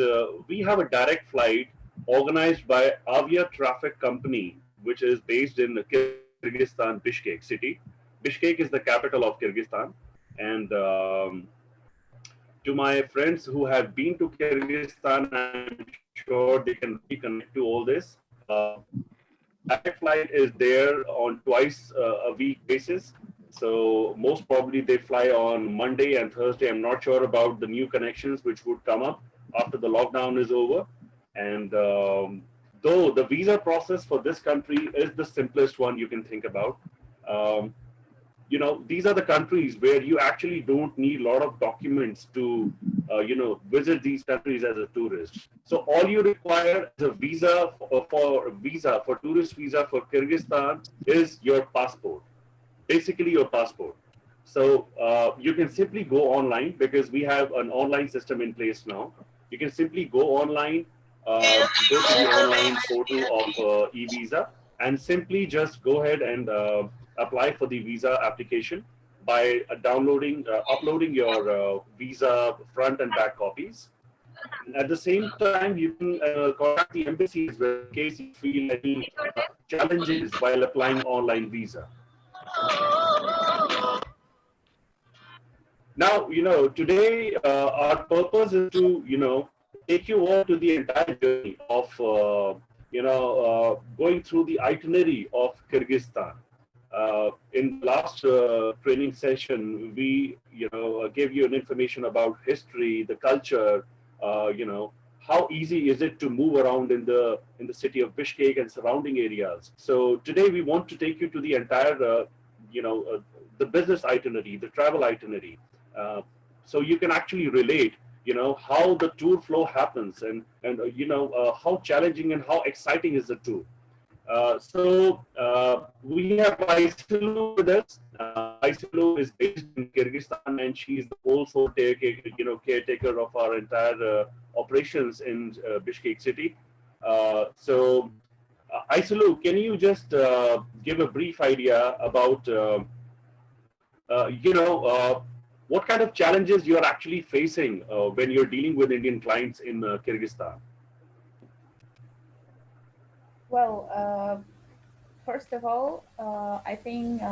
we have a direct flight organized by Avia Traffic Company, which is based in Kyrgyzstan, Bishkek city. Bishkek is the capital of Kyrgyzstan, and to my friends who have been to Kyrgyzstan, I'm sure they can reconnect to all this. Direct flight is there on twice a week basis. So most probably they fly on Monday and Thursday. I'm not sure about the new connections which would come up after the lockdown is over. And though the visa process for this country is the simplest one you can think about. you know, these are the countries where you actually don't need a lot of documents to, you know, visit these countries as a tourist. So all you require is a visa for tourist visa for Kyrgyzstan is your passport, basically your passport. So you can simply go online because we have an online system in place now. You can simply go online, go to the online portal of e-visa, and simply just go ahead and apply for the visa application by uploading your visa front and back copies. And at the same time, you can contact the embassy as well in case you feel any challenges while applying online visa. Now, you know, today our purpose is to, you know, take you all to the entire journey of, going through the itinerary of Kyrgyzstan. In the last training session, we, you know, gave you an information about history, the culture, you know, how easy is it to move around in the city of Bishkek and surrounding areas. So today we want to take you to the entire, the business itinerary, the travel itinerary. So you can actually relate, you know, how the tour flow happens and how challenging and how exciting is the tour. We have Aisilu with us. Aisilu is based in Kyrgyzstan, and she's the also caretaker of our entire operations in Bishkek city. Aisilu, can you just give a brief idea about what kind of challenges you are actually facing when you're dealing with Indian clients in Kyrgyzstan? Well, first of all, I think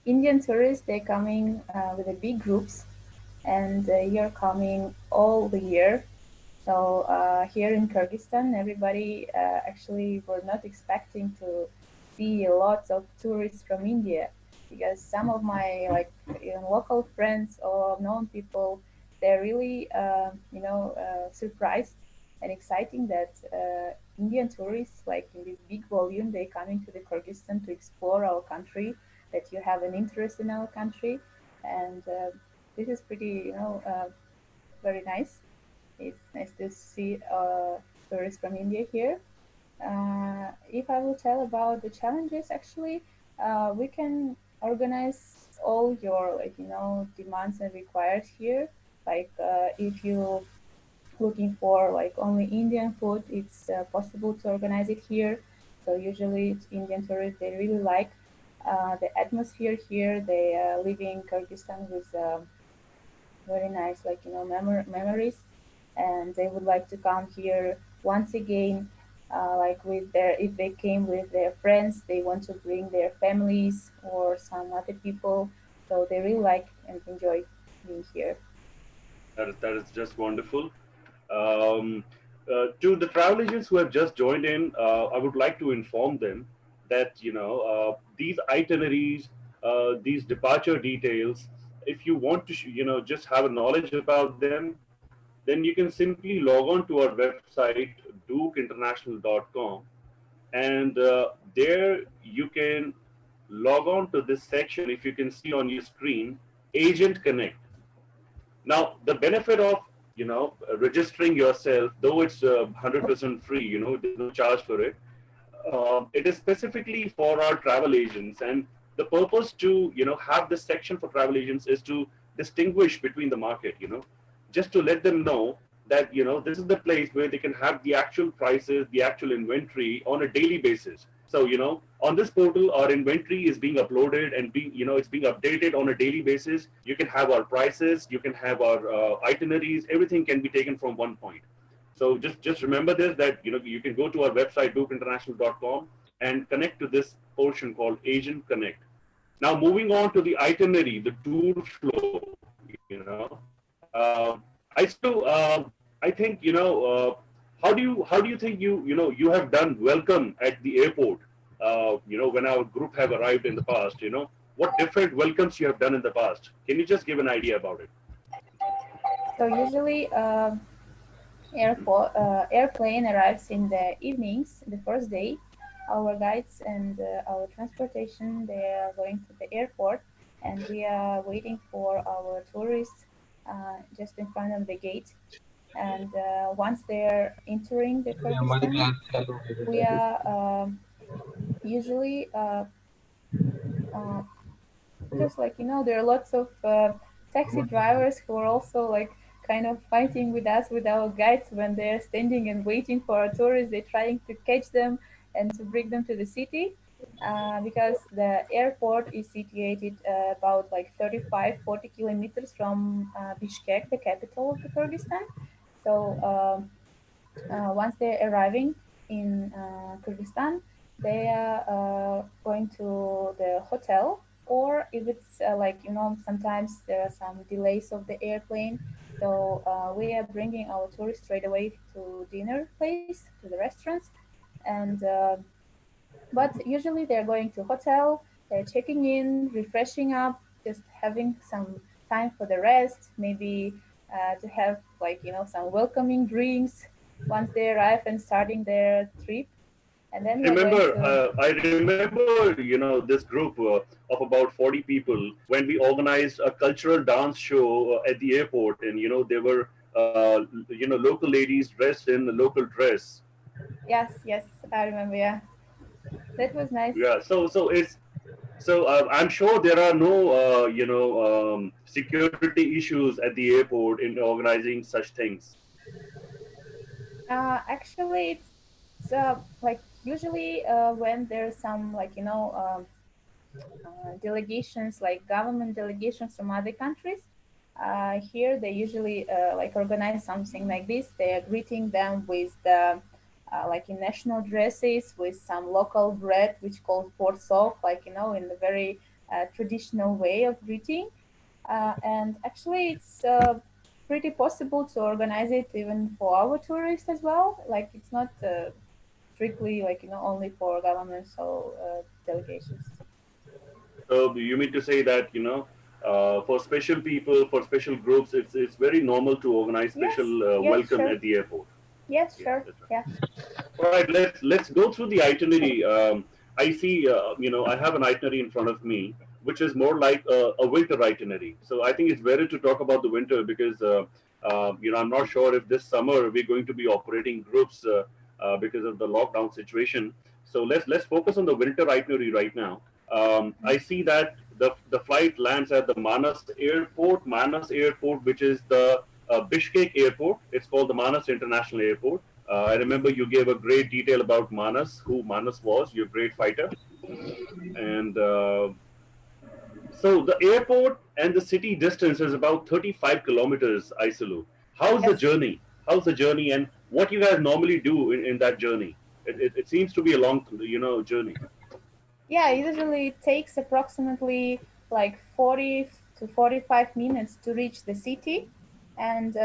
Indian tourists, they're coming with the big groups, and you're coming all the year. So here in Kyrgyzstan, everybody actually were not expecting to see lots of tourists from India, because some of my local friends or known people, they're really surprised and exciting that Indian tourists, like in this big volume, they coming to the Kyrgyzstan to explore our country, that you have an interest in our country, and this is pretty very nice. It's nice to see tourists from India here. If I will tell about the challenges, actually, we can organize all your demands and required here. Like if you looking for like only Indian food, it's possible to organize it here. So usually Indian tourists, they really like the atmosphere here. They live in Kyrgyzstan with very nice memories, and they would like to come here once again. If they came with their friends, they want to bring their families or some other people. So they really like and enjoy being here. That is just wonderful. To the travel agents who have just joined in, I would like to inform them that these itineraries, these departure details, if you want to just have a knowledge about them, then you can simply log on to our website dookinternational.com, and there you can log on to this section. If you can see on your screen, Agent Connect. Now, the benefit of registering yourself, though it's 100% free, there's no charge for it. It is specifically for our travel agents, and the purpose to have this section for travel agents is to distinguish between the market. Just to let them know that this is the place where they can have the actual prices, the actual inventory on a daily basis. So on this portal, our inventory is being uploaded and it's being updated on a daily basis. You can have our prices, you can have our itineraries, everything can be taken from one point. So just remember this, that you can go to our website dookinternational.com and connect to this portion called Agent Connect. Now moving on to the itinerary, the tour flow. I think how do you think you have done welcome at the airport? When our group have arrived in the past, what different welcomes you have done in the past? Can you just give an idea about it? So usually airplane arrives in the evenings, the first day. our guides and our transportation, they are going to the airport, and we are waiting for our tourists just in front of the gate. And once they're entering the Kyrgyzstan, we are usually uh, just like, there are lots of taxi drivers who are also like kind of fighting with us, with our guides, when they're standing and waiting for our tourists. They're trying to catch them and to bring them to the city, because the airport is situated about like 35-40 kilometers from Bishkek, the capital of the Kyrgyzstan. So once they're arriving in Kyrgyzstan, they are going to the hotel, or if it's like, sometimes there are some delays of the airplane. So we are bringing our tourists straight away to dinner place, to the restaurants. And but usually they're going to hotel, they're checking in, refreshing up, just having some time for the rest, maybe to have like, some welcoming drinks once they arrive and starting their trip. And then we're going to... I remember, this group of about 40 people when we organized a cultural dance show at the airport, and there were local ladies dressed in the local dress. Yes, I remember. Yeah, that was nice. Yeah, I'm sure there are no security issues at the airport in organizing such things. Actually, it's like usually when there's some like, delegations, like government delegations from other countries, here they usually like organize something like this. They are greeting them with the like in national dresses, with some local bread which called borsok, like, in a very traditional way of greeting. And actually it's pretty possible to organize it even for our tourists as well. Like, it's not strictly like, only for governments or delegations. So you mean to say that for special people, for special groups, it's very normal to organize special welcome sure. at the airport. Yes, sure. Yeah. All right, let's go through the itinerary. I see, I have an itinerary in front of me, which is more like a winter itinerary. So I think it's better to talk about the winter because I'm not sure if this summer we're going to be operating groups because of the lockdown situation. So let's focus on the winter itinerary right now. I see that the flight lands at the Manas Airport, which is the Bishkek Airport. It's called the Manas International Airport. I remember you gave a great detail about Manas, who Manas was, your great fighter. And so the airport and the city distance is about 35 kilometers, Isolu. How's the journey? And what you guys normally do in that journey? It seems to be a long, journey. Yeah, usually it takes approximately like 40 to 45 minutes to reach the city. And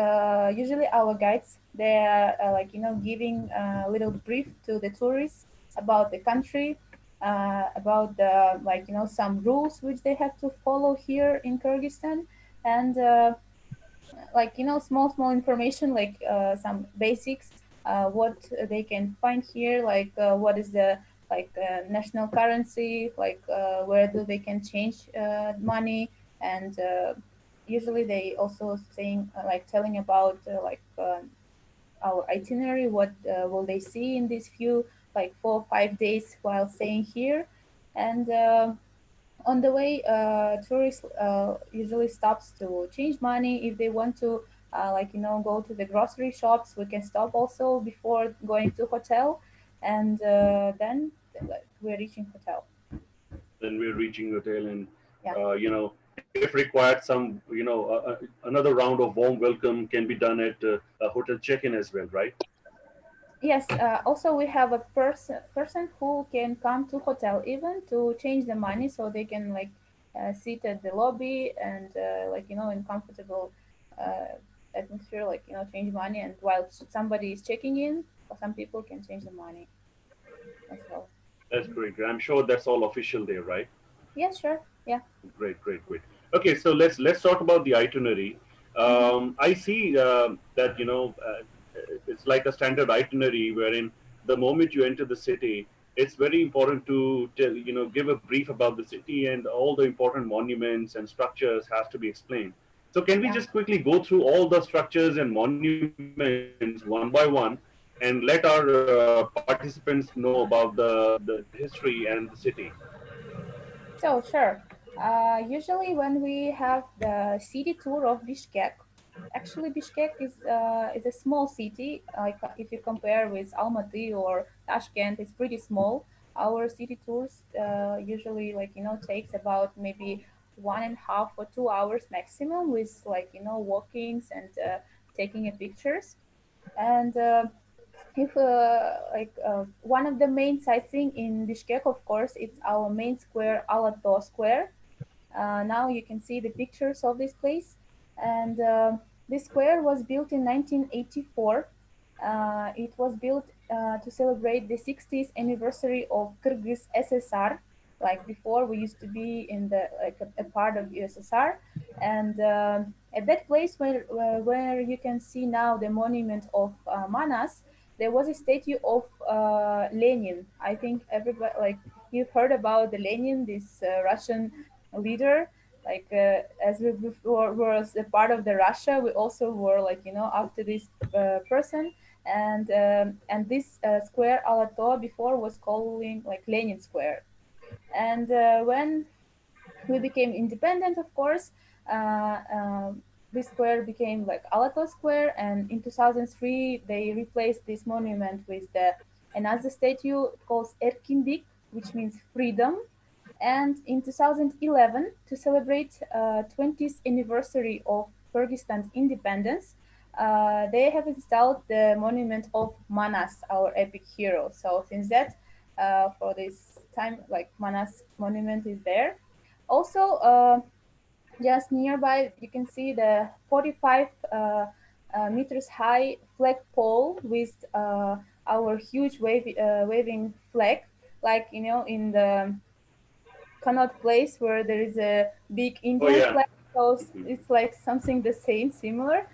usually our guides, they are like, giving a little brief to the tourists about the country, about the, like, some rules which they have to follow here in Kyrgyzstan. And like, small information, like some basics, what they can find here, like what is the like national currency, like where do they can change money. And usually they also saying like telling about like our itinerary, what will they see in these few like 4 or 5 days while staying here. And on the way, tourists usually stops to change money. If they want to like, go to the grocery shops, we can stop also before going to hotel. And then we're reaching hotel. Then we're reaching hotel, and yeah. If required, some another round of warm welcome can be done at a hotel check-in as well, right? Yes. Also, we have a person who can come to hotel even to change the money, so they can like sit at the lobby and like, in comfortable atmosphere, like, change money. And while somebody is checking in, some people can change the money as well. That's great. I'm sure that's all official there, right? Yeah, sure. Yeah. Great. Okay, so let's talk about the itinerary. I see that it's like a standard itinerary wherein the moment you enter the city, it's very important to tell, give a brief about the city, and all the important monuments and structures has to be explained. So can we just quickly go through all the structures and monuments one by one, and let our participants know about the history and the city? So sure. Usually when we have the city tour of Bishkek, actually Bishkek is a small city. Like if you compare with Almaty or Tashkent, it's pretty small. Our city tours usually takes about maybe 1.5 or 2 hours maximum, with walkings and taking a pictures. And if one of the main sightseeing in Bishkek, of course, it's our main square, Alato Square. Now you can see the pictures of this place, and this square was built in 1984. It was built to celebrate the 60th anniversary of Kyrgyz SSR. Like before, we used to be in the a part of USSR, and at that place where you can see now the monument of Manas, there was a statue of Lenin. I think everybody, like, you've heard about the Lenin, this Russian leader. Like as we before was a part of the Russia, we also were after this person, and this square Alato before was calling like Lenin Square. And when we became independent, of course, this square became like Alato Square, and in 2003 they replaced this monument with another statue called Erkindik, which means freedom. And in 2011, to celebrate 20th anniversary of Kyrgyzstan's independence, they have installed the monument of Manas, our epic hero. So since that, for this time, like Manas monument is there. Also, just nearby, you can see the 45 meters high flagpole with our huge waving flag, like in the Connaught Place where there is a big Indian flag. So it's like something the same, similar.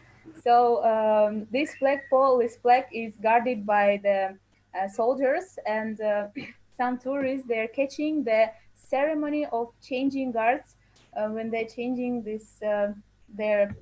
So this flag is guarded by the soldiers, and some tourists, they're catching the ceremony of changing guards when they're changing this their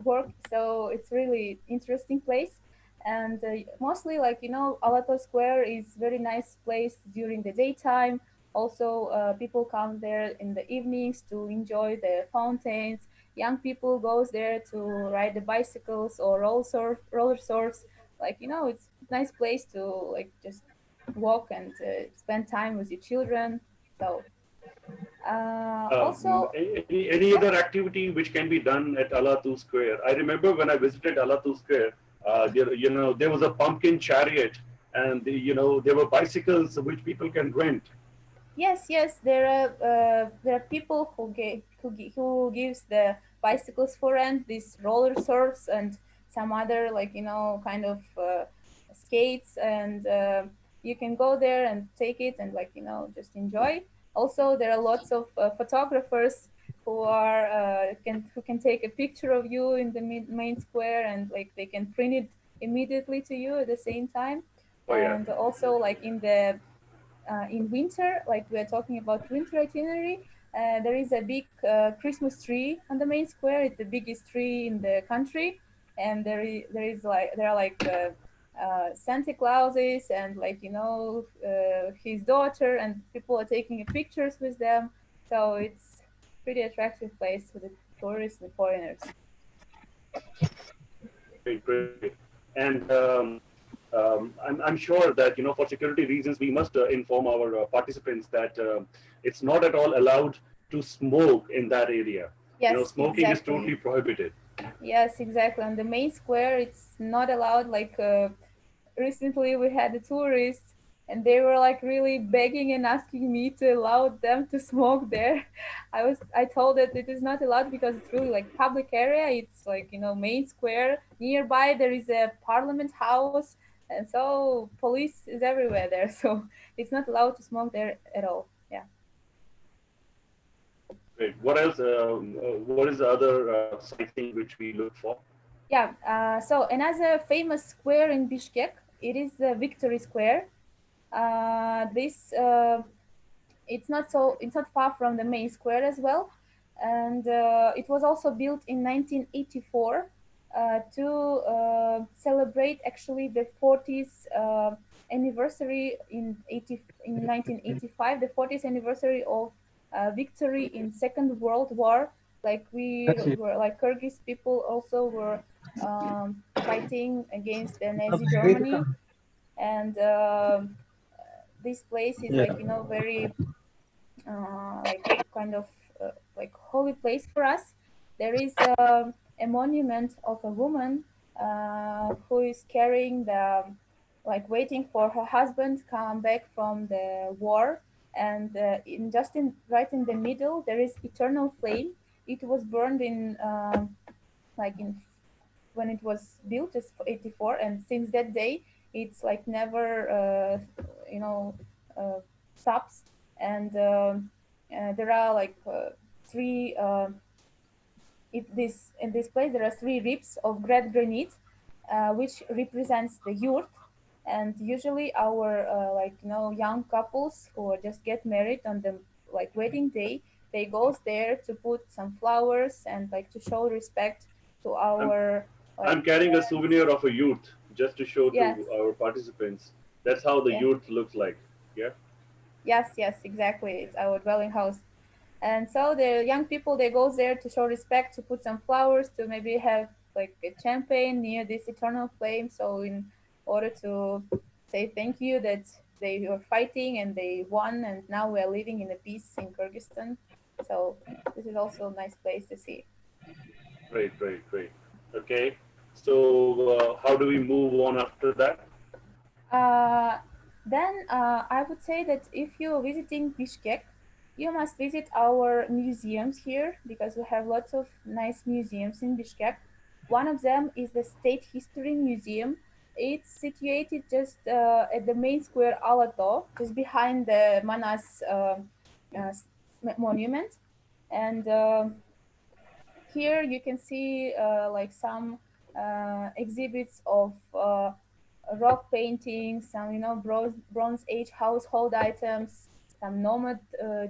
work. So it's really interesting place. And mostly Alato Square is very nice place during the daytime. Also people come there in the evenings to enjoy the fountains. Young people goes there to ride the bicycles or roller surfs. It's a nice place to just walk and spend time with your children. So also any other activity which can be done at Alatu Square? I remember when I visited Alatu Square, there was a pumpkin chariot, and there were bicycles which people can rent. Yes, there are people who gives the bicycles for rent, these roller surfs and some other kind of skates, and you can go there and take it and just enjoy. Also, there are lots of photographers who can take a picture of you in the main square, and they can print it immediately to you at the same time. Oh, yeah. And also in winter, like we're talking about winter itinerary, there is a big Christmas tree on the main square. It's the biggest tree in the country, and there are Santa Clauses and his daughter, and people are taking pictures with them. So it's pretty attractive place for the tourists and foreigners. Great. And I'm sure that for security reasons we must inform our participants that it's not at all allowed to smoke in that area. Yes, smoking exactly. is totally prohibited. Yes, exactly. On the main square, it's not allowed. Recently, we had a tourist, and they were really begging and asking me to allow them to smoke there. I told that it is not allowed because it's really public area. It's main square. Nearby there is a parliament house, and so police is everywhere there. So it's not allowed to smoke there at all. Yeah. Great. What else? What is the other sightseeing which we look for? Yeah. So another famous square in Bishkek, it is the Victory Square. This it's not far from the main square as well, and it was also built in 1984 to celebrate actually the 40th anniversary in 1985, the 40th anniversary of victory in Second World War. Like we were, like Kyrgyz people also were fighting against the Nazi Germany, and this place is like very like kind of like holy place for us. There is a monument of a woman who is carrying the like waiting for her husband come back from the war, and right in the middle there is eternal flame. It was burned in like in when it was built, just for 84, and since that day it's like never you know stops. And there are like three in this place there are three ribs of red granite which represents the yurt. And usually our like young couples who just get married on the like wedding day, they goes there to put some flowers and like to show respect to our I'm carrying a souvenir of a youth just to show yes, to our participants. That's how the yeah, youth looks like. Yeah. yes, exactly, it's our dwelling house. And so the young people, they go there to show respect, to put some flowers, to maybe have like a champagne near this eternal flame, so in order to say thank you that they were fighting and they won, and now we are living in a peace in Kyrgyzstan. So this is also a nice place to see. Great. Okay. So how do we move on after that? Then I would say that if you're visiting Bishkek, you must visit our museums here, because we have lots of nice museums in Bishkek. One of them is the State History Museum. It's situated just at the main square Alato, just behind the Manas monument. And here you can see like some exhibits of rock paintings, some bronze age household items, some nomad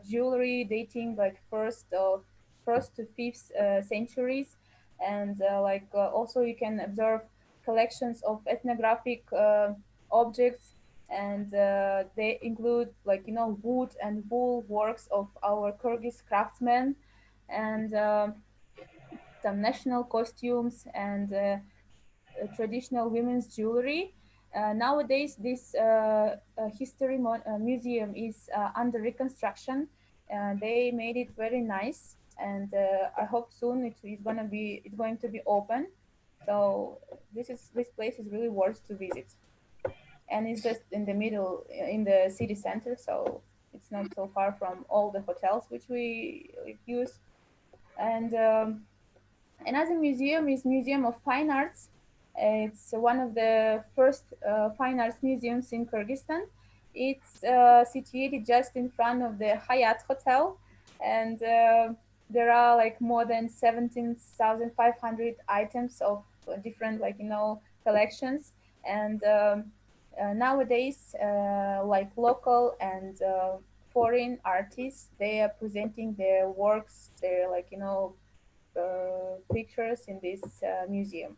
jewelry dating like first to fifth centuries, and also you can observe collections of ethnographic objects, and they include like wood and wool works of our Kyrgyz craftsmen, and some national costumes, and traditional women's jewelry. Nowadays, this museum is under reconstruction. They made it very nice, and I hope soon it's going to be open. So this place is really worth to visit, and it's just in the middle in the city center, so it's not so far from all the hotels which we use. And another museum is Museum of Fine Arts. It's one of the first fine arts museums in Kyrgyzstan. It's situated just in front of the Hyatt Hotel, and there are like more than 17,500 items of different collections. And nowadays, like local and foreign artists, they are presenting their works, their pictures in this museum.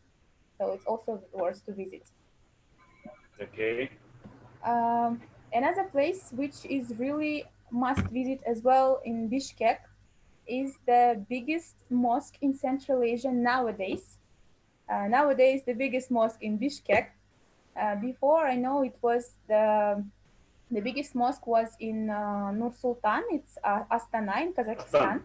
So it's also worth to visit. Okay. Another place which is really must visit as well in Bishkek is the biggest mosque in Central Asia nowadays. Nowadays, the biggest mosque in Bishkek. Before, I know it was the biggest mosque was in Nur Sultan. It's Astana in Kazakhstan.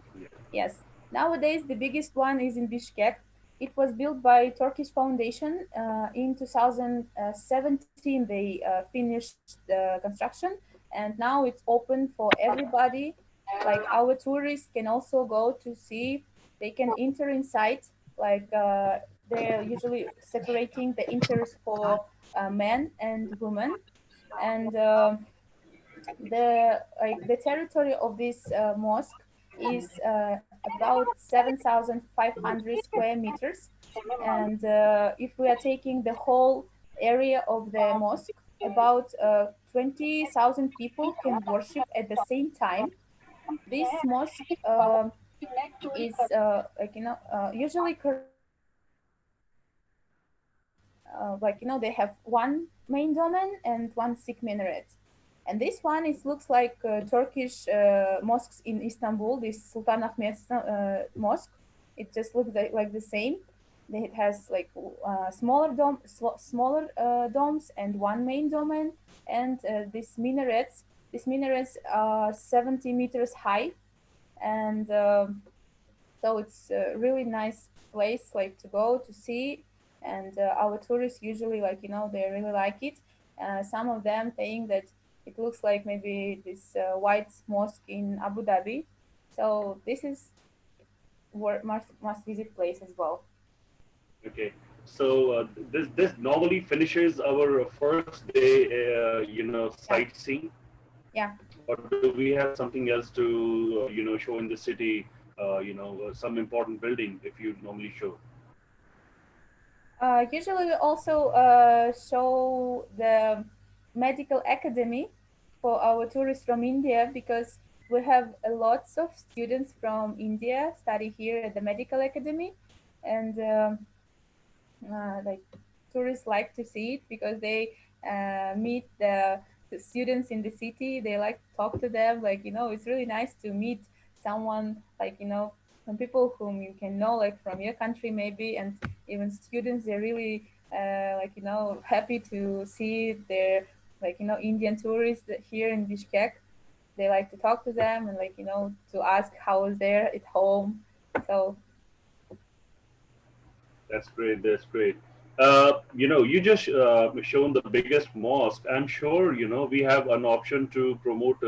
Yes. Nowadays, the biggest one is in Bishkek. It was built by Turkish Foundation in 2017. They finished the construction, and now it's open for everybody. Like our tourists can also go to see. They can enter inside. Like they're usually separating the enters for men and women, and the territory of this mosque is about 7,500 square meters. And if we are taking the whole area of the mosque, about 20,000 people can worship at the same time. This mosque is usually they have one main domain and one thick minaret. And this one looks like Turkish mosques in Istanbul, this Sultan Ahmet mosque. It just looks like the same. It has like smaller domes and one main domain, and these minarets. These minarets are 70 meters high, and so it's a really nice place to go to see. And our tourists usually they really like it. Some of them saying that it looks like maybe this white mosque in Abu Dhabi. So this is where must visit place as well. Okay, so this normally finishes our first day, sightseeing. Yeah. Or do we have something else to show in the city? Some important building if you normally show. Usually we also show the medical academy for our tourists from India, because we have lots of students from India study here at the medical academy, and tourists like to see it because they meet the students in the city. They like to talk to them. It's really nice to meet someone some people whom you can know from your country maybe, and even students. They're really happy to see their Indian tourists here in Bishkek. They like to talk to them and to ask how is there at home. So That's great. That's great. You just shown the biggest mosque. I'm sure we have an option to promote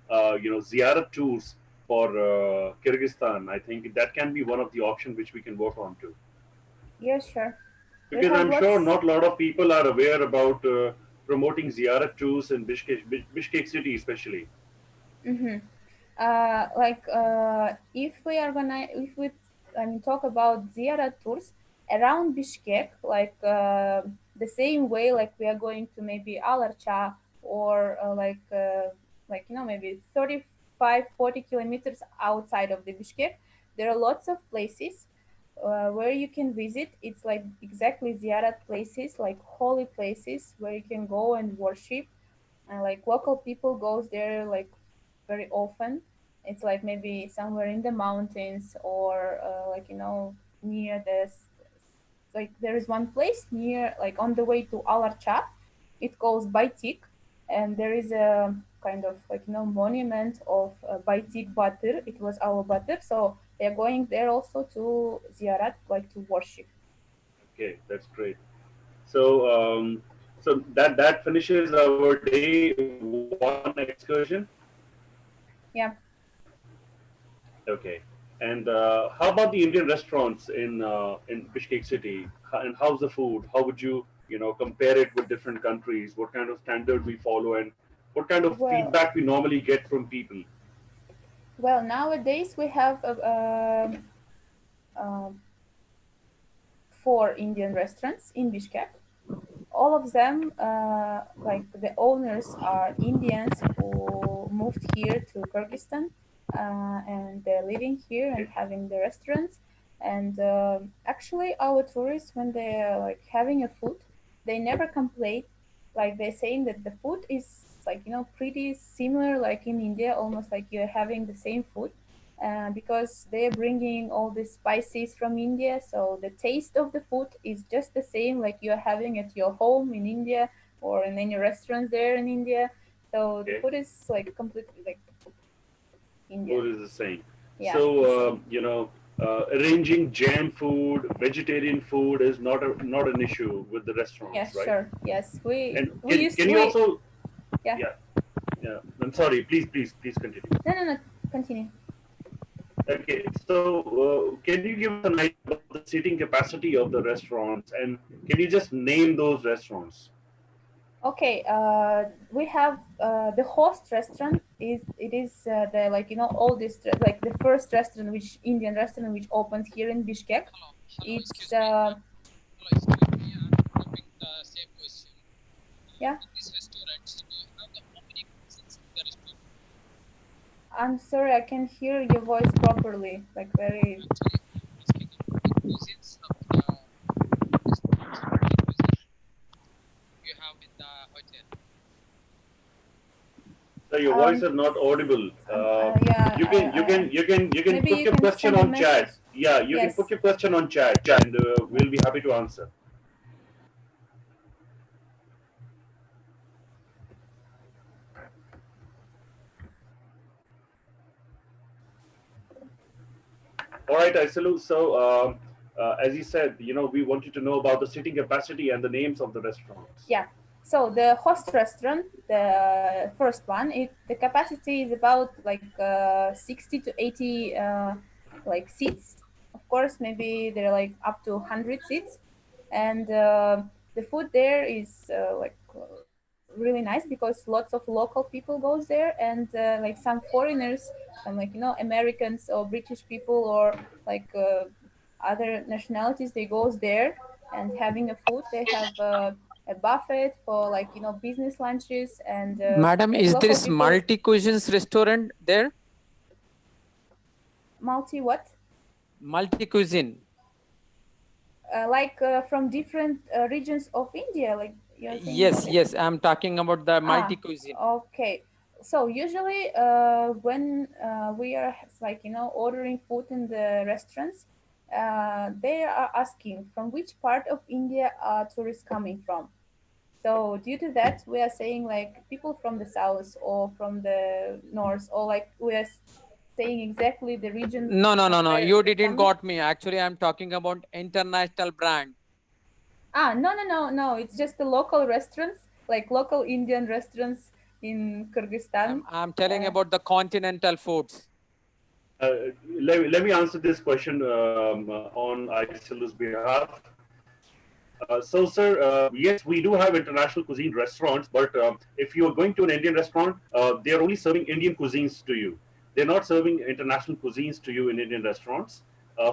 ziyarat tours for Kyrgyzstan. I think that can be one of the options which we can work on too. yeah, sure. Because I'm sure not a lot of people are aware about promoting ziyarat tours in Bishkek city, especially. Mm-hmm. If we talk about Ziyarat tours around Bishkek, the same way we are going to maybe Alarcha, or maybe 35-40 kilometers outside of the Bishkek, there are lots of places where you can visit. It's exactly Ziyarat places, holy places where you can go and worship, and local people goes there very often. It's maybe somewhere in the mountains, or near this. There is one place near on the way to Alarcha. It goes Baitik, and there is a kind of monument of Baitik Batır. It was our Batır, so they're going there also to ziyarat, to worship. Okay, that's great. So that finishes our day one excursion. Yeah. Okay. And how about the Indian restaurants in Bishkek city? And how's the food? How would you compare it with different countries? What kind of standard we follow, and what kind of feedback we normally get from people? Well, nowadays we have 4 Indian restaurants in Bishkek. All of them, the owners are Indians who moved here to Kyrgyzstan, and they're living here and having the restaurants. And actually, our tourists, when they're having a food, they never complain. They're saying that the food is pretty similar, in India, almost like you're having the same food. Because they're bringing all the spices from India, so the taste of the food is just the same like you're having at your home in India or in any restaurant there in India. So the food is completely Indian. Food is the same. Yeah. So arranging jam food, vegetarian food is not an issue with the restaurants, yes, right? Sure. Yes, Can you also? Yeah. Yeah. I'm sorry. Please continue. No. Continue. Okay, so can you give us an idea about the seating capacity of the restaurants, and can you just name those restaurants? Okay, we have the host restaurant. It is the oldest, the first restaurant, Indian restaurant which opened here in Bishkek. It's Yeah. I'm sorry, I can't hear your voice properly. Like very. So your voice is not audible. Yeah. You can Maybe put you your can question send a on message. chat. Yeah, you can Yes. put your question on chat, and we'll be happy to answer. All right, Aisalu. So, as you said, we want you to know about the seating capacity and the names of the restaurants. Yeah. So the host restaurant, the first one, the capacity is about like 60 to 80 like seats. Of course, maybe they're like up to 100 seats, and the food there is really nice because lots of local people goes there, and like some foreigners, some like Americans or British people or like other nationalities, they goes there and having a food. They have a buffet for like business lunches and Madam, like is local this people. multi cuisines restaurant there? Multi what? Multi cuisine. Like from different regions of India, like you're saying. Yes, yes. I'm talking about the multi cuisine. Okay. So usually when we are like ordering food in the restaurants, they are asking from which part of India are tourists coming from. So due to that, we are saying like people from the south or from the north, or like we are saying exactly the region. No, no, no, no. where You they're didn't coming. got me. Actually, I'm talking about international brand. No. It's just the local restaurants, like local Indian restaurants in Kyrgyzstan. I'm telling about the continental foods. Let me answer this question on Aisalu's behalf. So, sir, yes, we do have international cuisine restaurants, but if you are going to an Indian restaurant, they are only serving Indian cuisines to you. They're not serving international cuisines to you in Indian restaurants.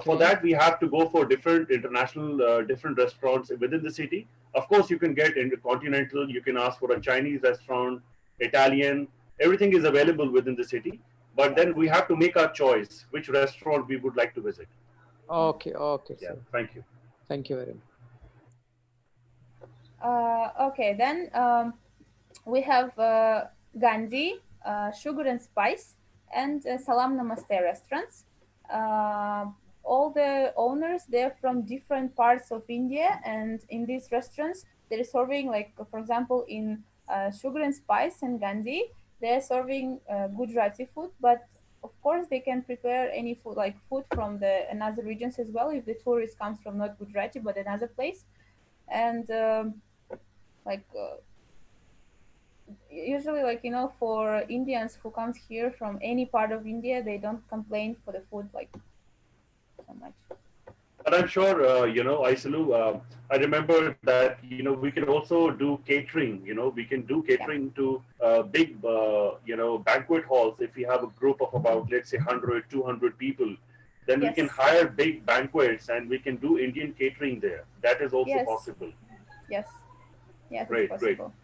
For that, we have to go for different international, different restaurants within the city. Of course, you can get intercontinental. You can ask for a Chinese restaurant, Italian. Everything is available within the city. But then we have to make our choice which restaurant we would like to visit. Okay, okay. Yeah, Sir. thank you. Thank you very much. Okay, then we have Gandhi, Sugar and Spice, and Salam Namaste restaurants. All the owners, they're from different parts of India, and in these restaurants, they're serving, like, for example, in Sugar and Spice and Gandhi, they're serving Gujarati food, but of course they can prepare any food, like food from the another regions as well, if the tourist comes from not Gujarati but another place. And like usually, like for Indians who comes here from any part of India, they don't complain for the food like so much. But I'm sure, Aisalu, I remember that, we can also do catering, we can do catering to big, banquet halls. If we have a group of about, let's say, 100, 200 people, then we can hire big banquets and we can do Indian catering there. That is also possible. Yes. Great, it's great. possible.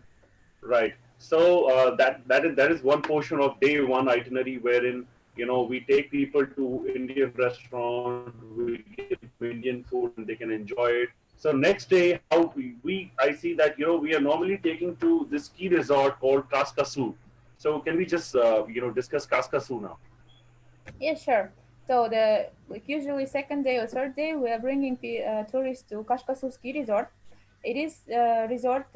Right. So that is one portion of day one itinerary wherein we take people to Indian restaurant, we give them Indian food, and they can enjoy it. So next day, how I see that we are normally taking to this ski resort called Kaskasu. So can we just discuss Kaskasu now? Yeah, sure. So the usually second day or third day, we are bringing tourists to Kashkasu ski resort. It is a resort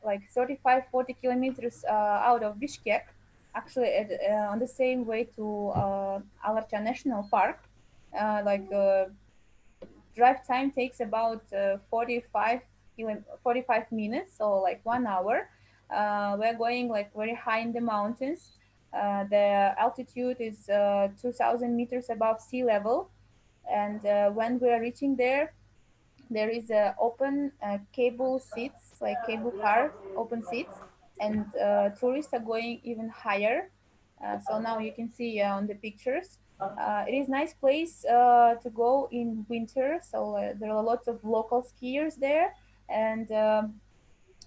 like 35-40 kilometers out of Bishkek, actually on the same way to Alarcha National Park. Drive time takes about 45 minutes, so like 1 hour. We're going like very high in the mountains. The altitude is 2,000 meters above sea level, and when we are reaching there is open cable seats, like cable car open seats, and tourists are going even higher. So now you can see on the pictures. It is nice place to go in winter. So there are lots of local skiers there, and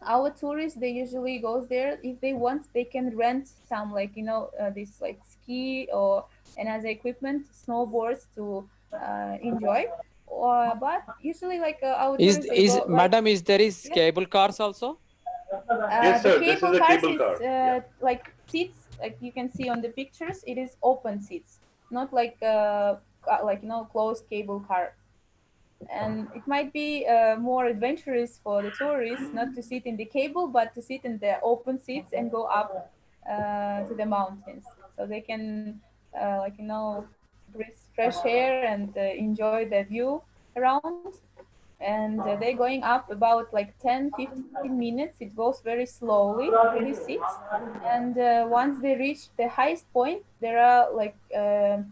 our tourists, they usually goes there. If they want, they can rent some, like, this like ski or another equipment, snowboards to enjoy. Or but usually, like, our tourists, they go like, madam, is there is yeah. cable cars also? Yes, The sir. This is cable a cars cable is car. Yeah. like seats, like you can see on the pictures. It is open seats, not like closed cable car. And it might be more adventurous for the tourists not to sit in the cable, but to sit in the open seats and go up to the mountains, so they can breathe fresh air and enjoy the view around. And they're going up about like 10-15 minutes. It goes very slowly through these seats. And once they reach the highest point, there are like an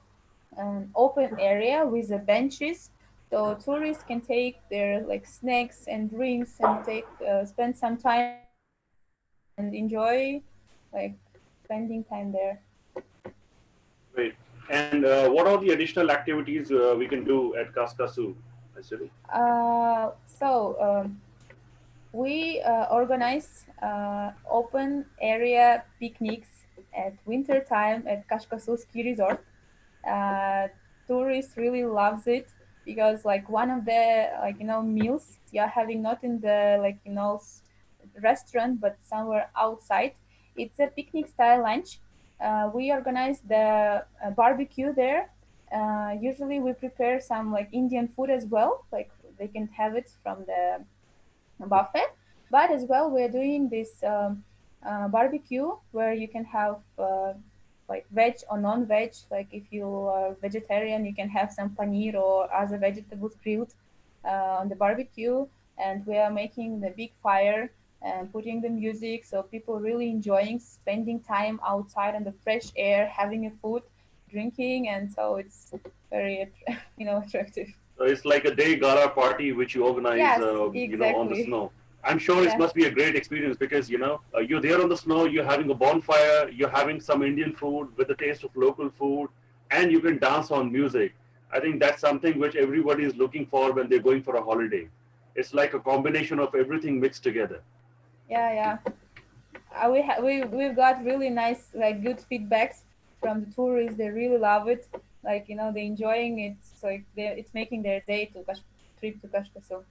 open area with the benches, so tourists can take their like snacks and drinks and spend some time and enjoy, like, spending time there. Great. And what are the additional activities we can do at Kaskasu, actually? We organize open area picnics at winter time at Kashkasu ski resort. uh, Tourists really loves it, because like one of the meals you're having, not in the restaurant, but somewhere outside. It's a picnic style lunch. We organize the barbecue there. Usually we prepare some like Indian food as well, like they can have it from the buffet. But as well, we're doing this barbecue where you can have like veg or non-veg. Like if you are vegetarian, you can have some paneer or other vegetables grilled on the barbecue. And we are making the big fire and putting the music, so people really enjoying spending time outside on the fresh air, having a food, drinking, and so it's very attractive. So it's like a day gala party which you organize, Yes, on the exactly. snow. I'm sure Yes. it must be a great experience because you're there on the snow, you're having a bonfire, you're having some Indian food with the taste of local food, and you can dance on music. I think that's something which everybody is looking for when they're going for a holiday. It's like a combination of everything mixed together. Yeah. We've got really nice, like, good feedbacks from the tourists. They really love it. Like, they're enjoying it. So it's making their day to trip to Kashkasu.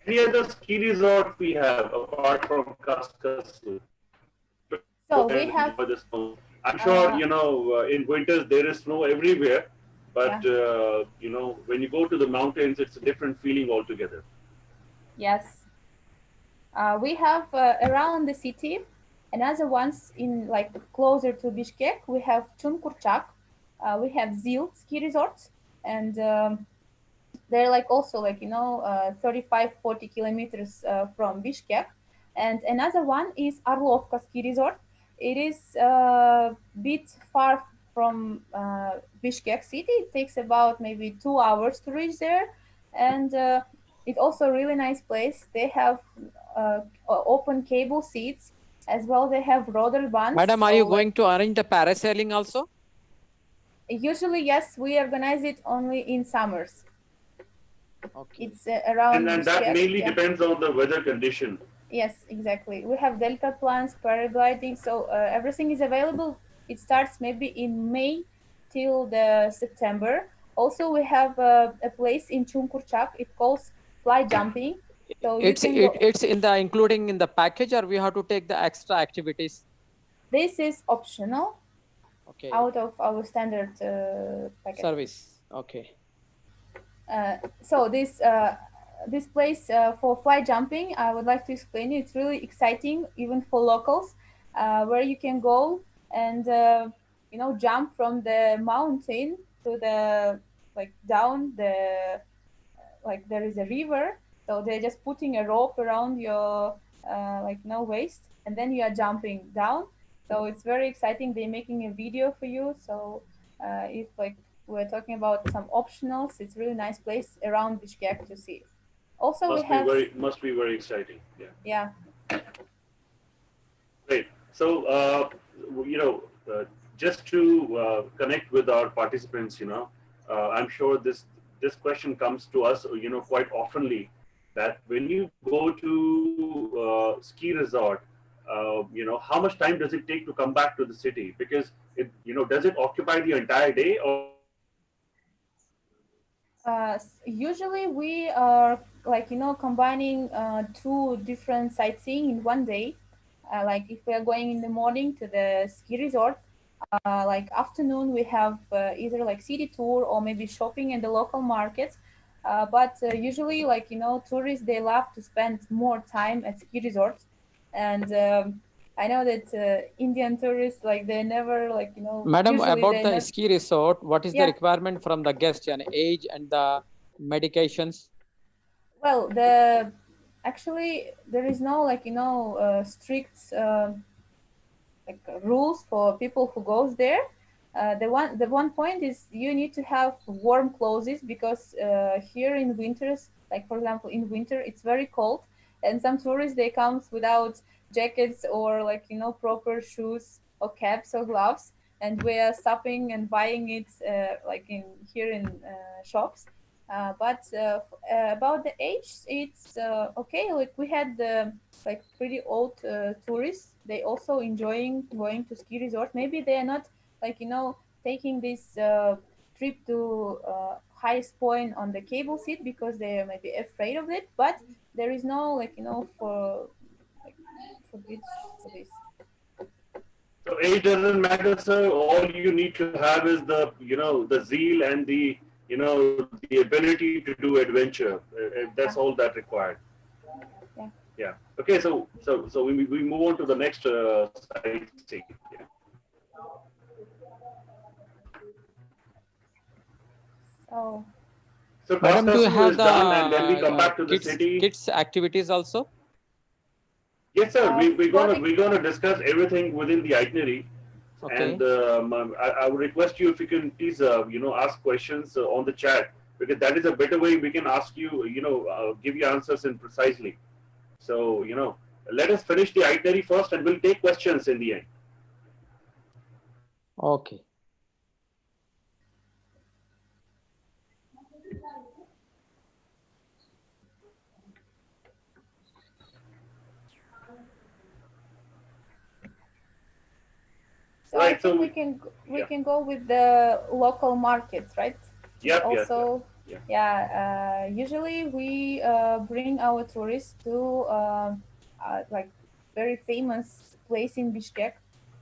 Any other ski resort we have apart from Kaskasu? So And we have enjoy the snow. I'm sure in winters there is snow everywhere, but when you go to the mountains, it's a different feeling altogether. yes. We have around the city, another ones in like closer to Bishkek. We have Chunkurchak. We have Zil ski resorts, and they're like also 35-40 kilometers from Bishkek. And another one is Arlovka ski resort. It is a bit far from Bishkek city. It takes about maybe 2 hours to reach there. And it's also a really nice place. They have open cable seats as well. They have roller bands. Madam, are so you like, going to arrange the parasailing also? usually, yes, we organize it only in summers. Okay. It's around And that Bishkek, mainly yeah. depends on the weather condition. Yes, exactly. We have delta plans, paragliding, so everything is available. It starts maybe in May till the September. Also, we have a place in Chunkurchak. It calls fly jumping. So you can go. It's in the including in the package, or we have to take the extra activities? This is optional. Okay. Out of our standard package. Service. Okay. So this place for fly jumping, I would like to explain you. It's really exciting, even for locals, where you can go and jump from the mountain to the down the there is a river. So they're just putting a rope around your waist, and then you are jumping down. So it's very exciting. They're making a video for you. So if we're talking about some optionals, it's really nice place around Bishkek to see. Also, Must be very exciting. Yeah. Yeah. Great. So just to connect with our participants, I'm sure this question comes to us, quite oftenly. that when you go to ski resort, how much time does it take to come back to the city? Because does it occupy the entire day, or Usually we are like combining two different sightseeing in one day. Like if we are going in the morning to the ski resort, like afternoon we have either like city tour or maybe shopping in the local markets. But usually like tourists they love to spend more time at ski resorts, and I know that Indian tourists like they never like Madam, usually about they're the not. ski resort, what is the Yeah. requirement from the guest, and age and the medications? Well, actually there is no like strict like rules for people who goes there. The one point is you need to have warm clothes because here in winters, like for example in winter it's very cold, and some tourists they comes without jackets or like proper shoes or caps or gloves, and we are stopping and buying it like in here in shops. But about the age, it's okay. Like we had like pretty old tourists. They also enjoying going to ski resort. Maybe they are not like taking this trip to highest point on the cable seat because they are maybe afraid of it. But there is no like for like forbids for this. so age doesn't matter, sir? All you need to have is the zeal and the ability to do adventure. That's all that required. Yeah. Yeah. Okay. So we move on to the next sightseeing. Yeah. So So Madam, do you Kastasu have is the done, and then we come back to the city. kids activities also? Yes, sir. for We're gonna discuss everything within the itinerary, Okay. and I would request you if you can please ask questions on the chat, because that is a better way we can ask you give you answers in precisely. So let us finish the itinerary first, and we'll take questions in the end. Okay. So Right, I so think we can go with the local markets, right? Yep. Also, Yeah. yeah. Usually we bring our tourists to like very famous place in Bishkek.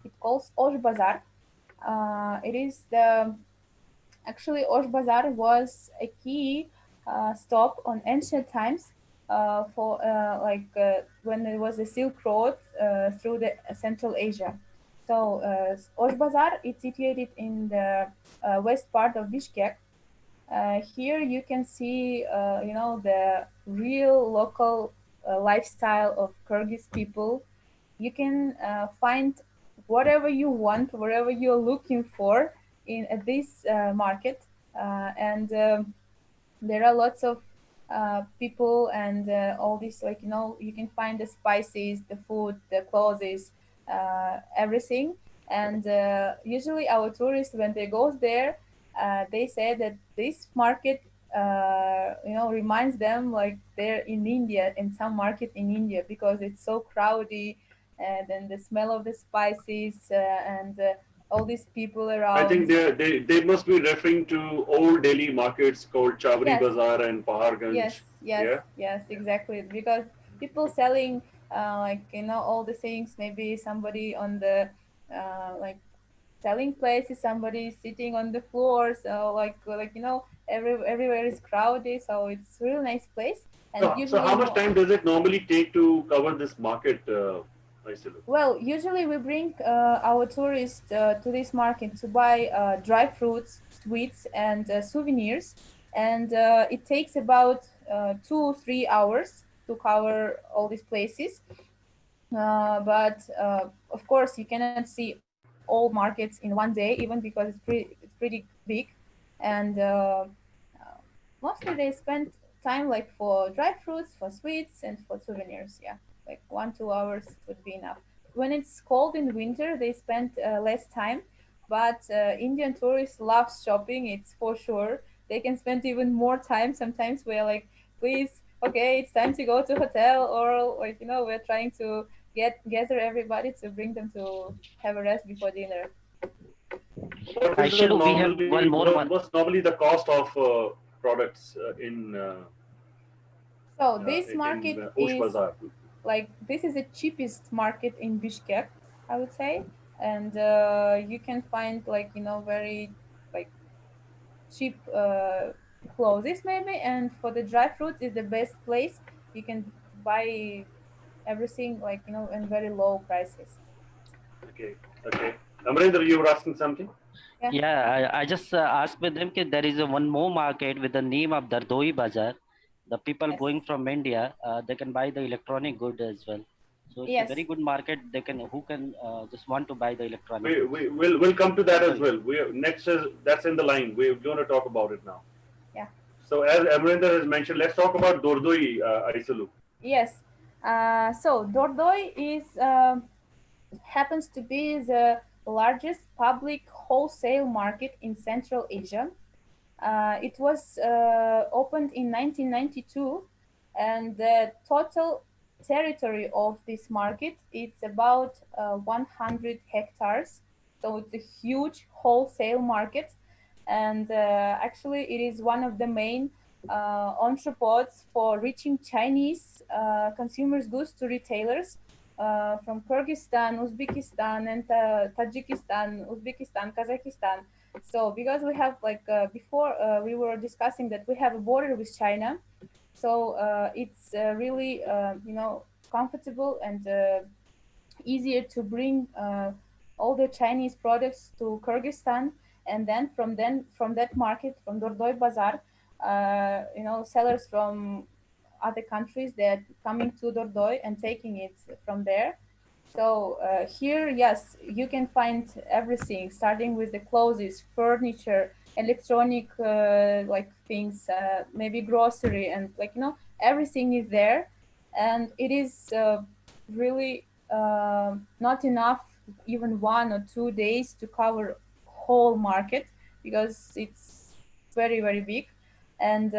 It calls Osh Bazar. It is the actually Osh Bazar was a key stop on ancient times for when there was the Silk Road through the Central Asia. So Osh Bazar is situated in the west part of Bishkek. Here you can see, the real local lifestyle of Kyrgyz people. You can find whatever you want, whatever you're looking for in at this market, and there are lots of people and all this like you can find the spices, the food, the clothes, everything. And usually our tourists when they go there they say that this market reminds them like they're in India, in some market in India, because it's so crowded, and then the smell of the spices and all these people I think around. they must be referring to old Delhi markets called Chavri Yes. Bazaar and Paharganj. Yes, exactly. Because people selling like all the things. Maybe somebody on the like selling places, somebody sitting on the floor. So everywhere is crowded. So it's a really nice place. And So usually how much time does it normally take to cover this market, Aisilu? well, usually we bring our tourists to this market to buy dry fruits, sweets, and souvenirs, and it takes about 2 3 hours to cover all these places. But of course, you cannot see all markets in one day, even because it's pretty big, and mostly they spend time like for dry fruits, for sweets, and for souvenirs. Yeah, like 1 2 hours would be enough. When it's cold in winter, they spend less time. But Indian tourists love shopping. It's for sure. They can spend even more time. Sometimes we're like, please okay, it's time to go to hotel, or like we're trying to gather everybody to bring them to have a rest before dinner. What is the Actually, we have normally one more one. what's normally the cost of products So this in market Osh is Bazaar? like, this is the cheapest market in Bishkek, I would say, and you can find like very like cheap clothes maybe, and for the dry fruits is the best place. You can buy everything like in very low prices. Okay, okay. Amrinder, you were asking something? Yeah, I just asked with them that there is one more market with the name of Dardoi Bazaar. The people going from India, they can buy the electronic good as well. So it's a very good market. They can who can just want to buy the electronic goods. We'll come to that as well. Next is that's in the line. We're going to talk about it now. Yeah. So as Amrinder has mentioned, let's talk about Dordoi, Aisalu. Yes. So Dordoi is happens to be the largest public wholesale market in Central Asia. It was opened in 1992, and the total territory of this market, it's about 100 hectares. So it's a huge wholesale market, and actually it is one of the main entrepôts for reaching Chinese consumers goods to retailers from Kyrgyzstan, Uzbekistan, and Tajikistan, Uzbekistan, Kazakhstan. So because we have like before we were discussing that we have a border with China, so it's really comfortable and easier to bring all the Chinese products to Kyrgyzstan, and then from that market, from Dordoi Bazaar, sellers from other countries, they're coming to Dordoi and taking it from there. So here, yes, you can find everything, starting with the clothes, furniture, electronic like things, maybe grocery, and everything is there, and it is really not enough even 1 or 2 days to cover whole market, because it's very very big, and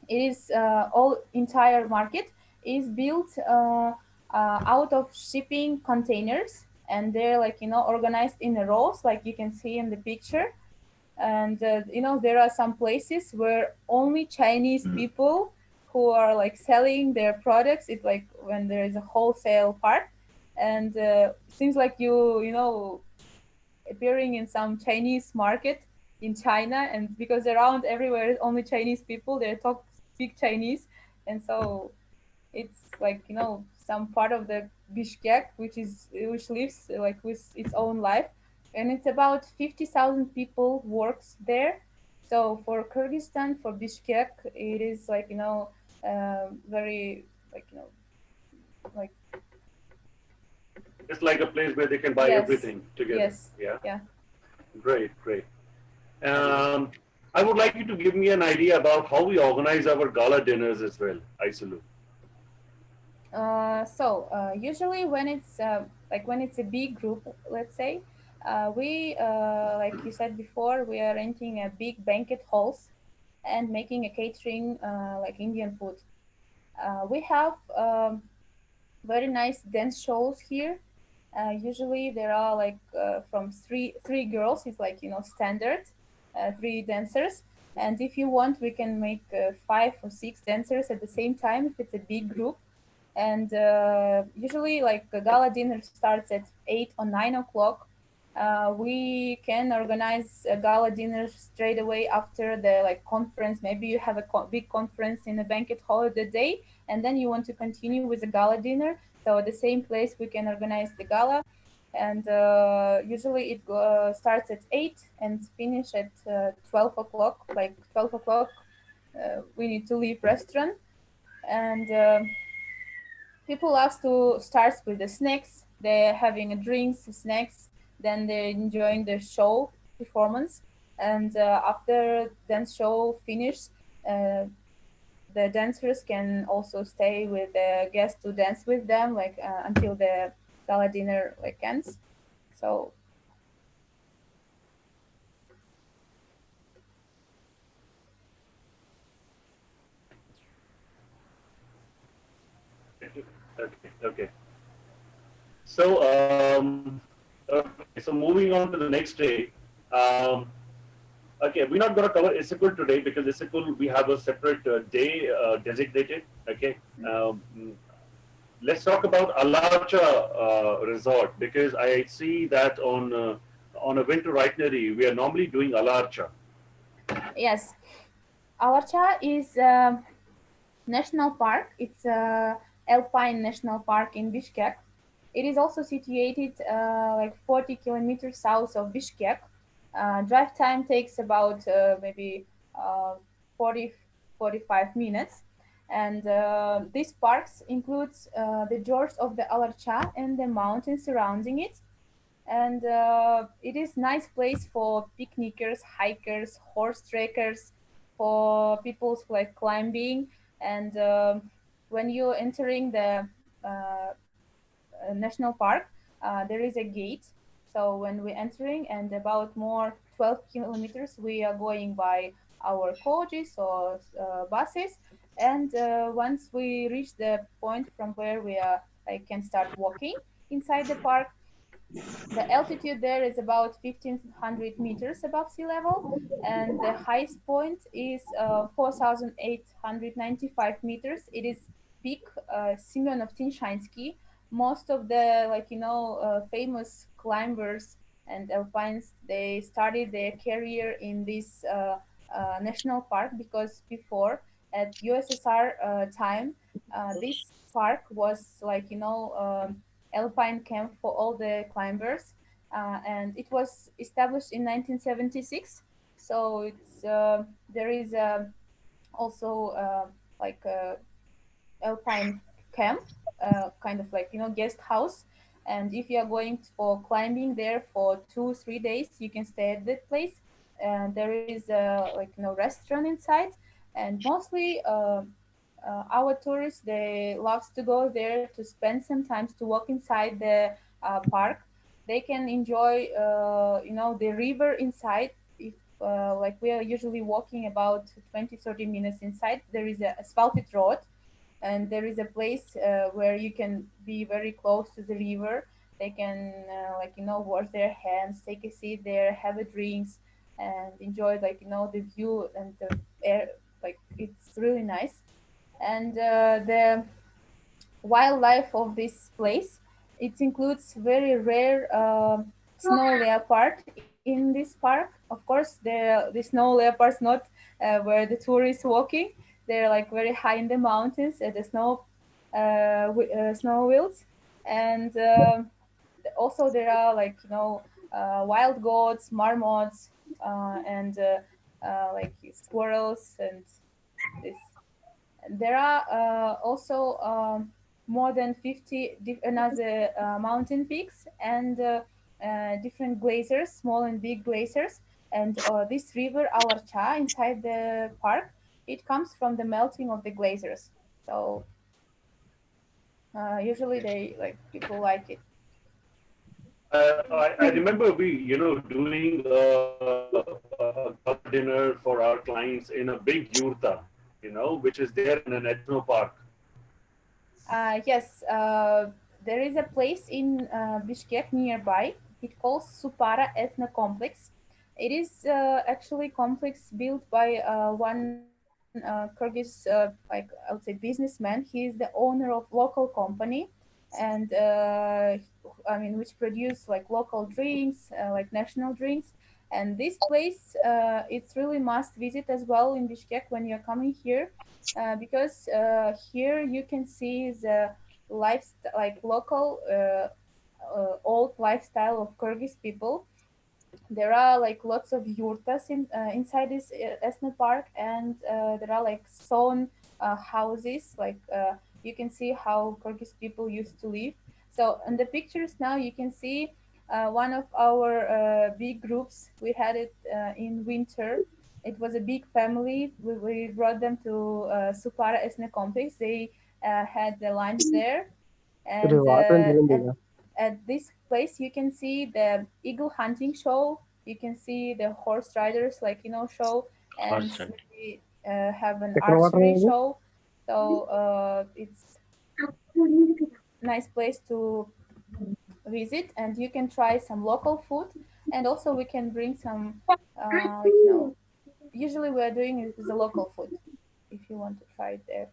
it is all entire market is built out of shipping containers, and they're organized in rows like you can see in the picture. And there are some places where only Chinese people who are selling their products. It's like when there is a wholesale part, and seems like you appearing in some Chinese market in China, and because around everywhere is only Chinese people, they speak Chinese, and so it's some part of the Bishkek which lives with its own life, and it's about 50,000 people works there. So for Kyrgyzstan, for Bishkek, it is very like It's like a place where they can buy yes, everything together. yes, Yeah. yeah. Great, great. I would like you to give me an idea about how we organize our gala dinners as well, Aisalu. Usually when it's when it's a big group, let's say, we like you said before, we are renting a big banquet halls and making a catering like Indian food. We have very nice dance shows here. Usually there are from three girls. It's standard, three dancers. And if you want, we can make 5 or 6 dancers at the same time if it's a big group. And usually the gala dinner starts at 8 or 9 o'clock. We can organize a gala dinner straight away after the conference. Maybe you have a big conference in a banquet hall of the day, and then you want to continue with the gala dinner. So at the same place we can organize the gala, and usually it starts at 8 and finish at 12 o'clock. 12 o'clock, we need to leave restaurant, and people love to start with the snacks. They're having a drinks, snacks, then they're enjoying the show performance, and after dance show finish, the dancers can also stay with the guests to dance with them until the gala dinner ends. So Okay. Okay. So, okay. So moving on to the next day. Um, okay, we're not going to cover Issyk-Kul today because Issyk-Kul we have a separate day designated. Okay. Let's talk about Alarcha resort because I see that on a winter itinerary we are normally doing Alarcha. Yes, Alarcha is national park. It's a alpine national park in Bishkek. It is also situated like 40 kilometers south of Bishkek. Drive time takes about maybe uh, 40 45 minutes. And these parks includes the fjords of the Alarcha and the mountains surrounding it. And it is nice place for picnickers, hikers, horse trekkers, for people who like climbing. And when you're entering the national park, there is a gate. So when we're entering and about more 12 kilometers, we are going by our coaches or buses. And once we reach the point from where we are, like, can start walking inside the park, the altitude there is about 1500 meters above sea level, and the highest point is 4895 meters. It is peak Simeon of Tinshansky. Most of the, like, famous climbers and alpines, they started their career in this national park, because before, at USSR time, this park was, like, alpine camp for all the climbers, and it was established in 1976. So it's there is also like a alpine camp, kind of like, guest house. And if you are going for climbing there for 2 3 days, you can stay at that place. And there is like, restaurant inside. And mostly our tourists, they love to go there to spend some time to walk inside the park. They can enjoy the river inside. If like, we are usually walking about 20 30 minutes inside, there is a asphalted road, and there is a place where you can be very close to the river. They can like, wash their hands, take a seat there, have a drinks, and enjoy, like, the view and the air. Like, it's really nice. And the wildlife of this place, it includes very rare snow leopard in this park. Of course, the snow leopards not where the tourists walking. They're like very high in the mountains at the snow wheels. And also there are, like, wild goats, marmots, and like squirrels, and this. There are also more than 50 another mountain peaks, and different glaciers, small and big glaciers. And this river Alarcha inside the park, it comes from the melting of the glaciers. So usually they, like, people like it. I remember we, doing a gala dinner for our clients in a big yurta, which is there in an ethno park. Yes, there is a place in Bishkek nearby. It calls Supara Ethno Complex. It is actually complex built by one Kyrgyz, like, I would say, businessman. He is the owner of local company, and I mean, which produce like local drinks, like national drinks. And this place, it's really must visit as well in Bishkek when you're coming here, because here you can see the like local old lifestyle of Kyrgyz people. There are like lots of yurtas inside this ethno park, and there are like stone houses. Like you can see how Kyrgyz people used to live. So in the pictures now you can see one of our big groups. We had it in winter. It was a big family. We brought them to Supara Ethno Complex. They had the lunch there, and at this place you can see the eagle hunting show. You can see the horse riders, like, show, and Horse riding. maybe have an archery show. So it's nice place to visit, and you can try some local food, and also we can bring some usually we are doing it with the local food if you want to try it there.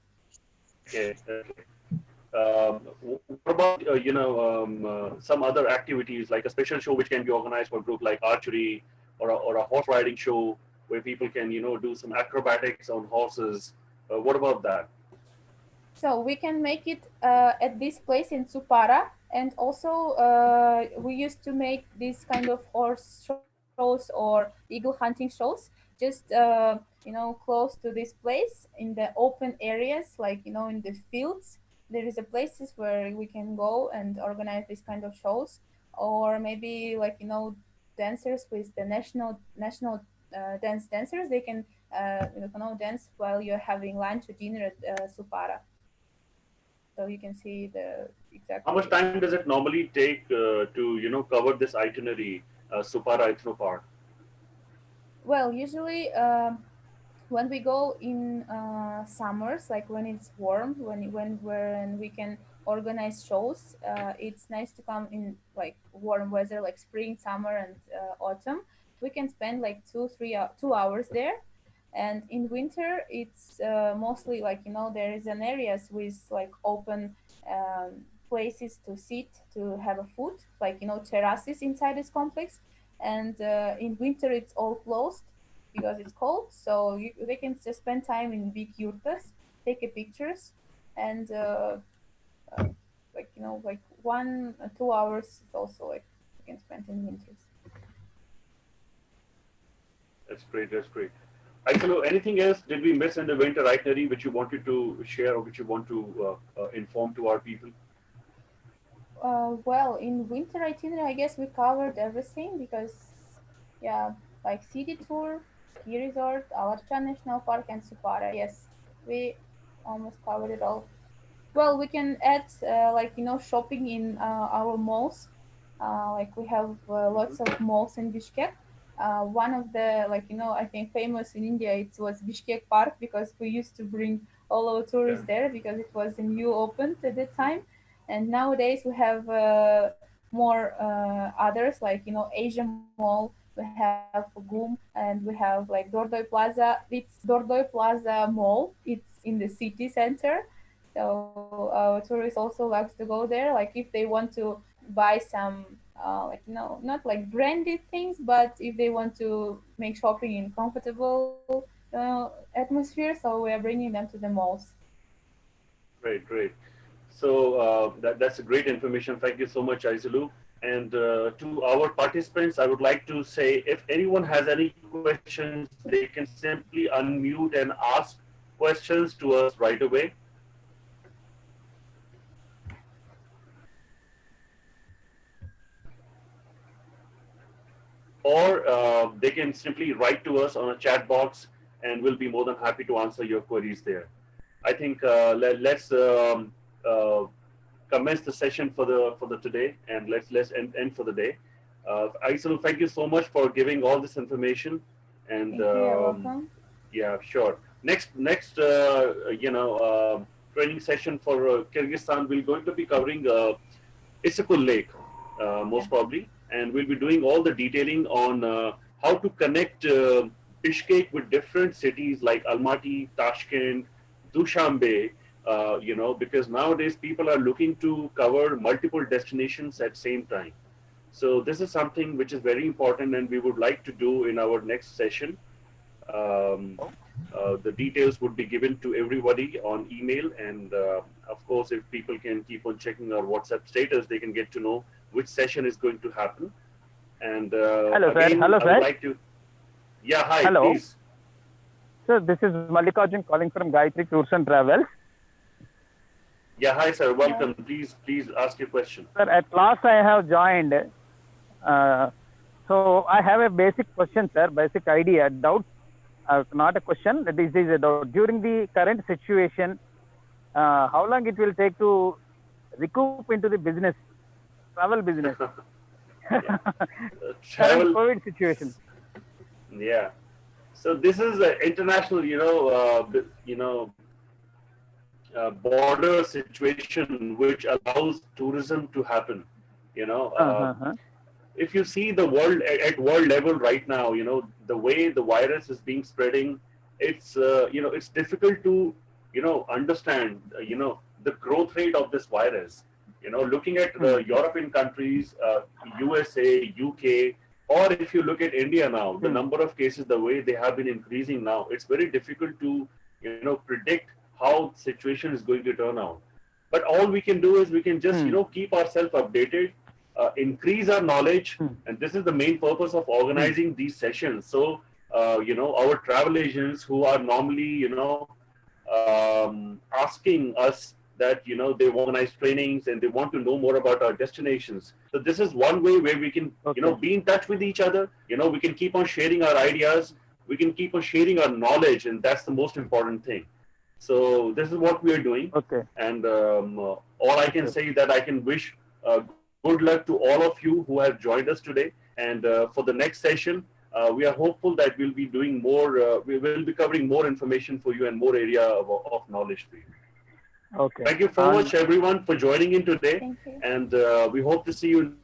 Okay. Okay. What about some other activities like a special show which can be organized for a group like archery or a horse riding show where people can do some acrobatics on horses? What about that? So we can make it at this place in Supara, and also we used to make this kind of horse shows or eagle hunting shows just close to this place in the open areas, like in the fields. There is a places where we can go and organize this kind of shows, or maybe like dancers with the national dancers, they can dance while you're having lunch or dinner at Supara. So you can see the exactly. How much time does it normally take to cover this itinerary, Supara Ethno Park? Well, usually when we go in summers, like when it's warm, when we can organize shows, it's nice to come in like warm weather, like spring, summer, and autumn. We can spend like 2 hours there. And in winter, it's mostly like there is an areas with like open places to sit, to have a food, like terraces inside this complex. And in winter, it's all closed because it's cold, so they can just spend time in big yurtas, take pictures, and like 1 2 hours is also like you can spend in winters. That's great. That's great. Hello. Anything else did we miss in the winter itinerary which you wanted to share or which you want to inform to our people? Well, in winter itinerary, I guess we covered everything because, yeah, like city tour, ski resort, Alarchan National Park, and Supara. Yes, we almost covered it all. Well, we can add shopping in our malls. Like we have lots of malls in Bishkek. One of the I think famous in India, it was Bishkek Park because we used to bring all our tourists there because it was a new opened at the time. And nowadays we have more others like Asia Mall. We have Gum, and we have like Dordoy Plaza. It's Dordoy Plaza Mall. It's in the city center. So tourists also like to go there. Like if they want to buy some not like branded things, but if they want to make shopping in comfortable atmosphere, so we are bringing them to the malls. Great, great. So that's a great information. Thank you so much, Aizalu. And to our participants, I would like to say if anyone has any questions, they can simply unmute and ask questions to us right away. Or they can simply write to us on a chat box and we'll be more than happy to answer your queries there. I think let's commence the session for the today, and let's end for the day. Aizalu, thank you so much for giving all this information. And You're welcome. yeah, sure. Next training session for Kyrgyzstan, we're going to be covering Issyk Lake, most probably, and we'll be doing all the detailing on how to connect Bishkek with different cities like Almaty, Tashkent, Dushanbe, because nowadays people are looking to cover multiple destinations at same time. So this is something which is very important and we would like to do in our next session. The details would be given to everybody on email, and of course, if people can keep on checking our WhatsApp status, they can get to know which session is going to happen. And hello, again, sir. Hello, I would sir. like to. Yeah, hi. Hello. Please. Sir, this is Mallikarjun calling from Gayatri Tours and Travels. Yeah, hi, sir. Welcome. Please ask your question. Sir, at last I have joined. So I have a basic question, sir. Basic idea, doubt. Not a question. This is a doubt. During the current situation, how long it will take to recoup into the business, travel business? Current COVID situation. Yeah. So this is an international, border situation which allows tourism to happen. You know, if you see the world at world level right now, you know, the way the virus is being spreading, it's you know, it's difficult to, you know, understand you know, the growth rate of this virus. You know, looking at the European countries, USA, UK, or if you look at India now, the number of cases, the way they have been increasing now, it's very difficult to, you know, predict how the situation is going to turn out. But all we can do is we can just, you know, keep ourselves updated, increase our knowledge, and this is the main purpose of organizing these sessions. So, you know, our travel agents who are normally, you know, asking us that, you know, they organize trainings and they want to know more about our destinations. So this is one way where we can, you know, be in touch with each other. You know, we can keep on sharing our ideas. We can keep on sharing our knowledge, and that's the most important thing. So this is what we are doing. And all I can say is that I can wish good luck to all of you who have joined us today. And for the next session, we are hopeful that we'll be doing more, we will be covering more information for you and more area of knowledge for you. Thank you so much, everyone, for joining in today. And we hope to see you.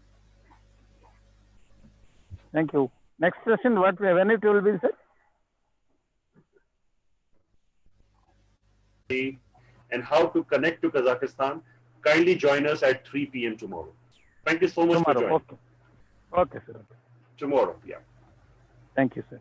Thank you. Next session, when it will be, sir? And how to connect to Kazakhstan. Kindly join us at 3 p.m. tomorrow. Thank you so much for joining. Okay, sir. Tomorrow, yeah. Thank you, sir.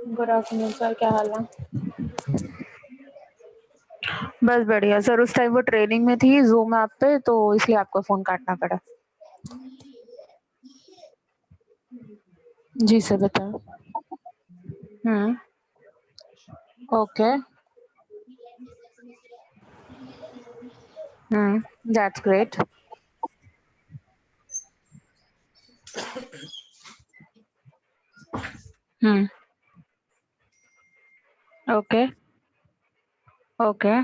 Good afternoon sir, क्या हाल है? बस बढ़िया sir. उस time वो training में थी zoom app पे, तो इसलिए आपको फोन काटना पड़ा। जी सर बताओ। Okay. That's great. Okay okay.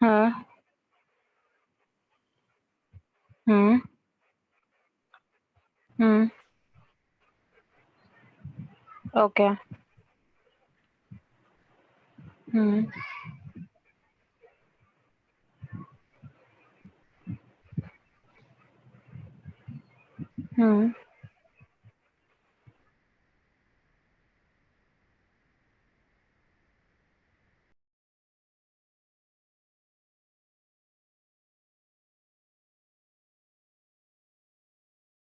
हाँ। ओके।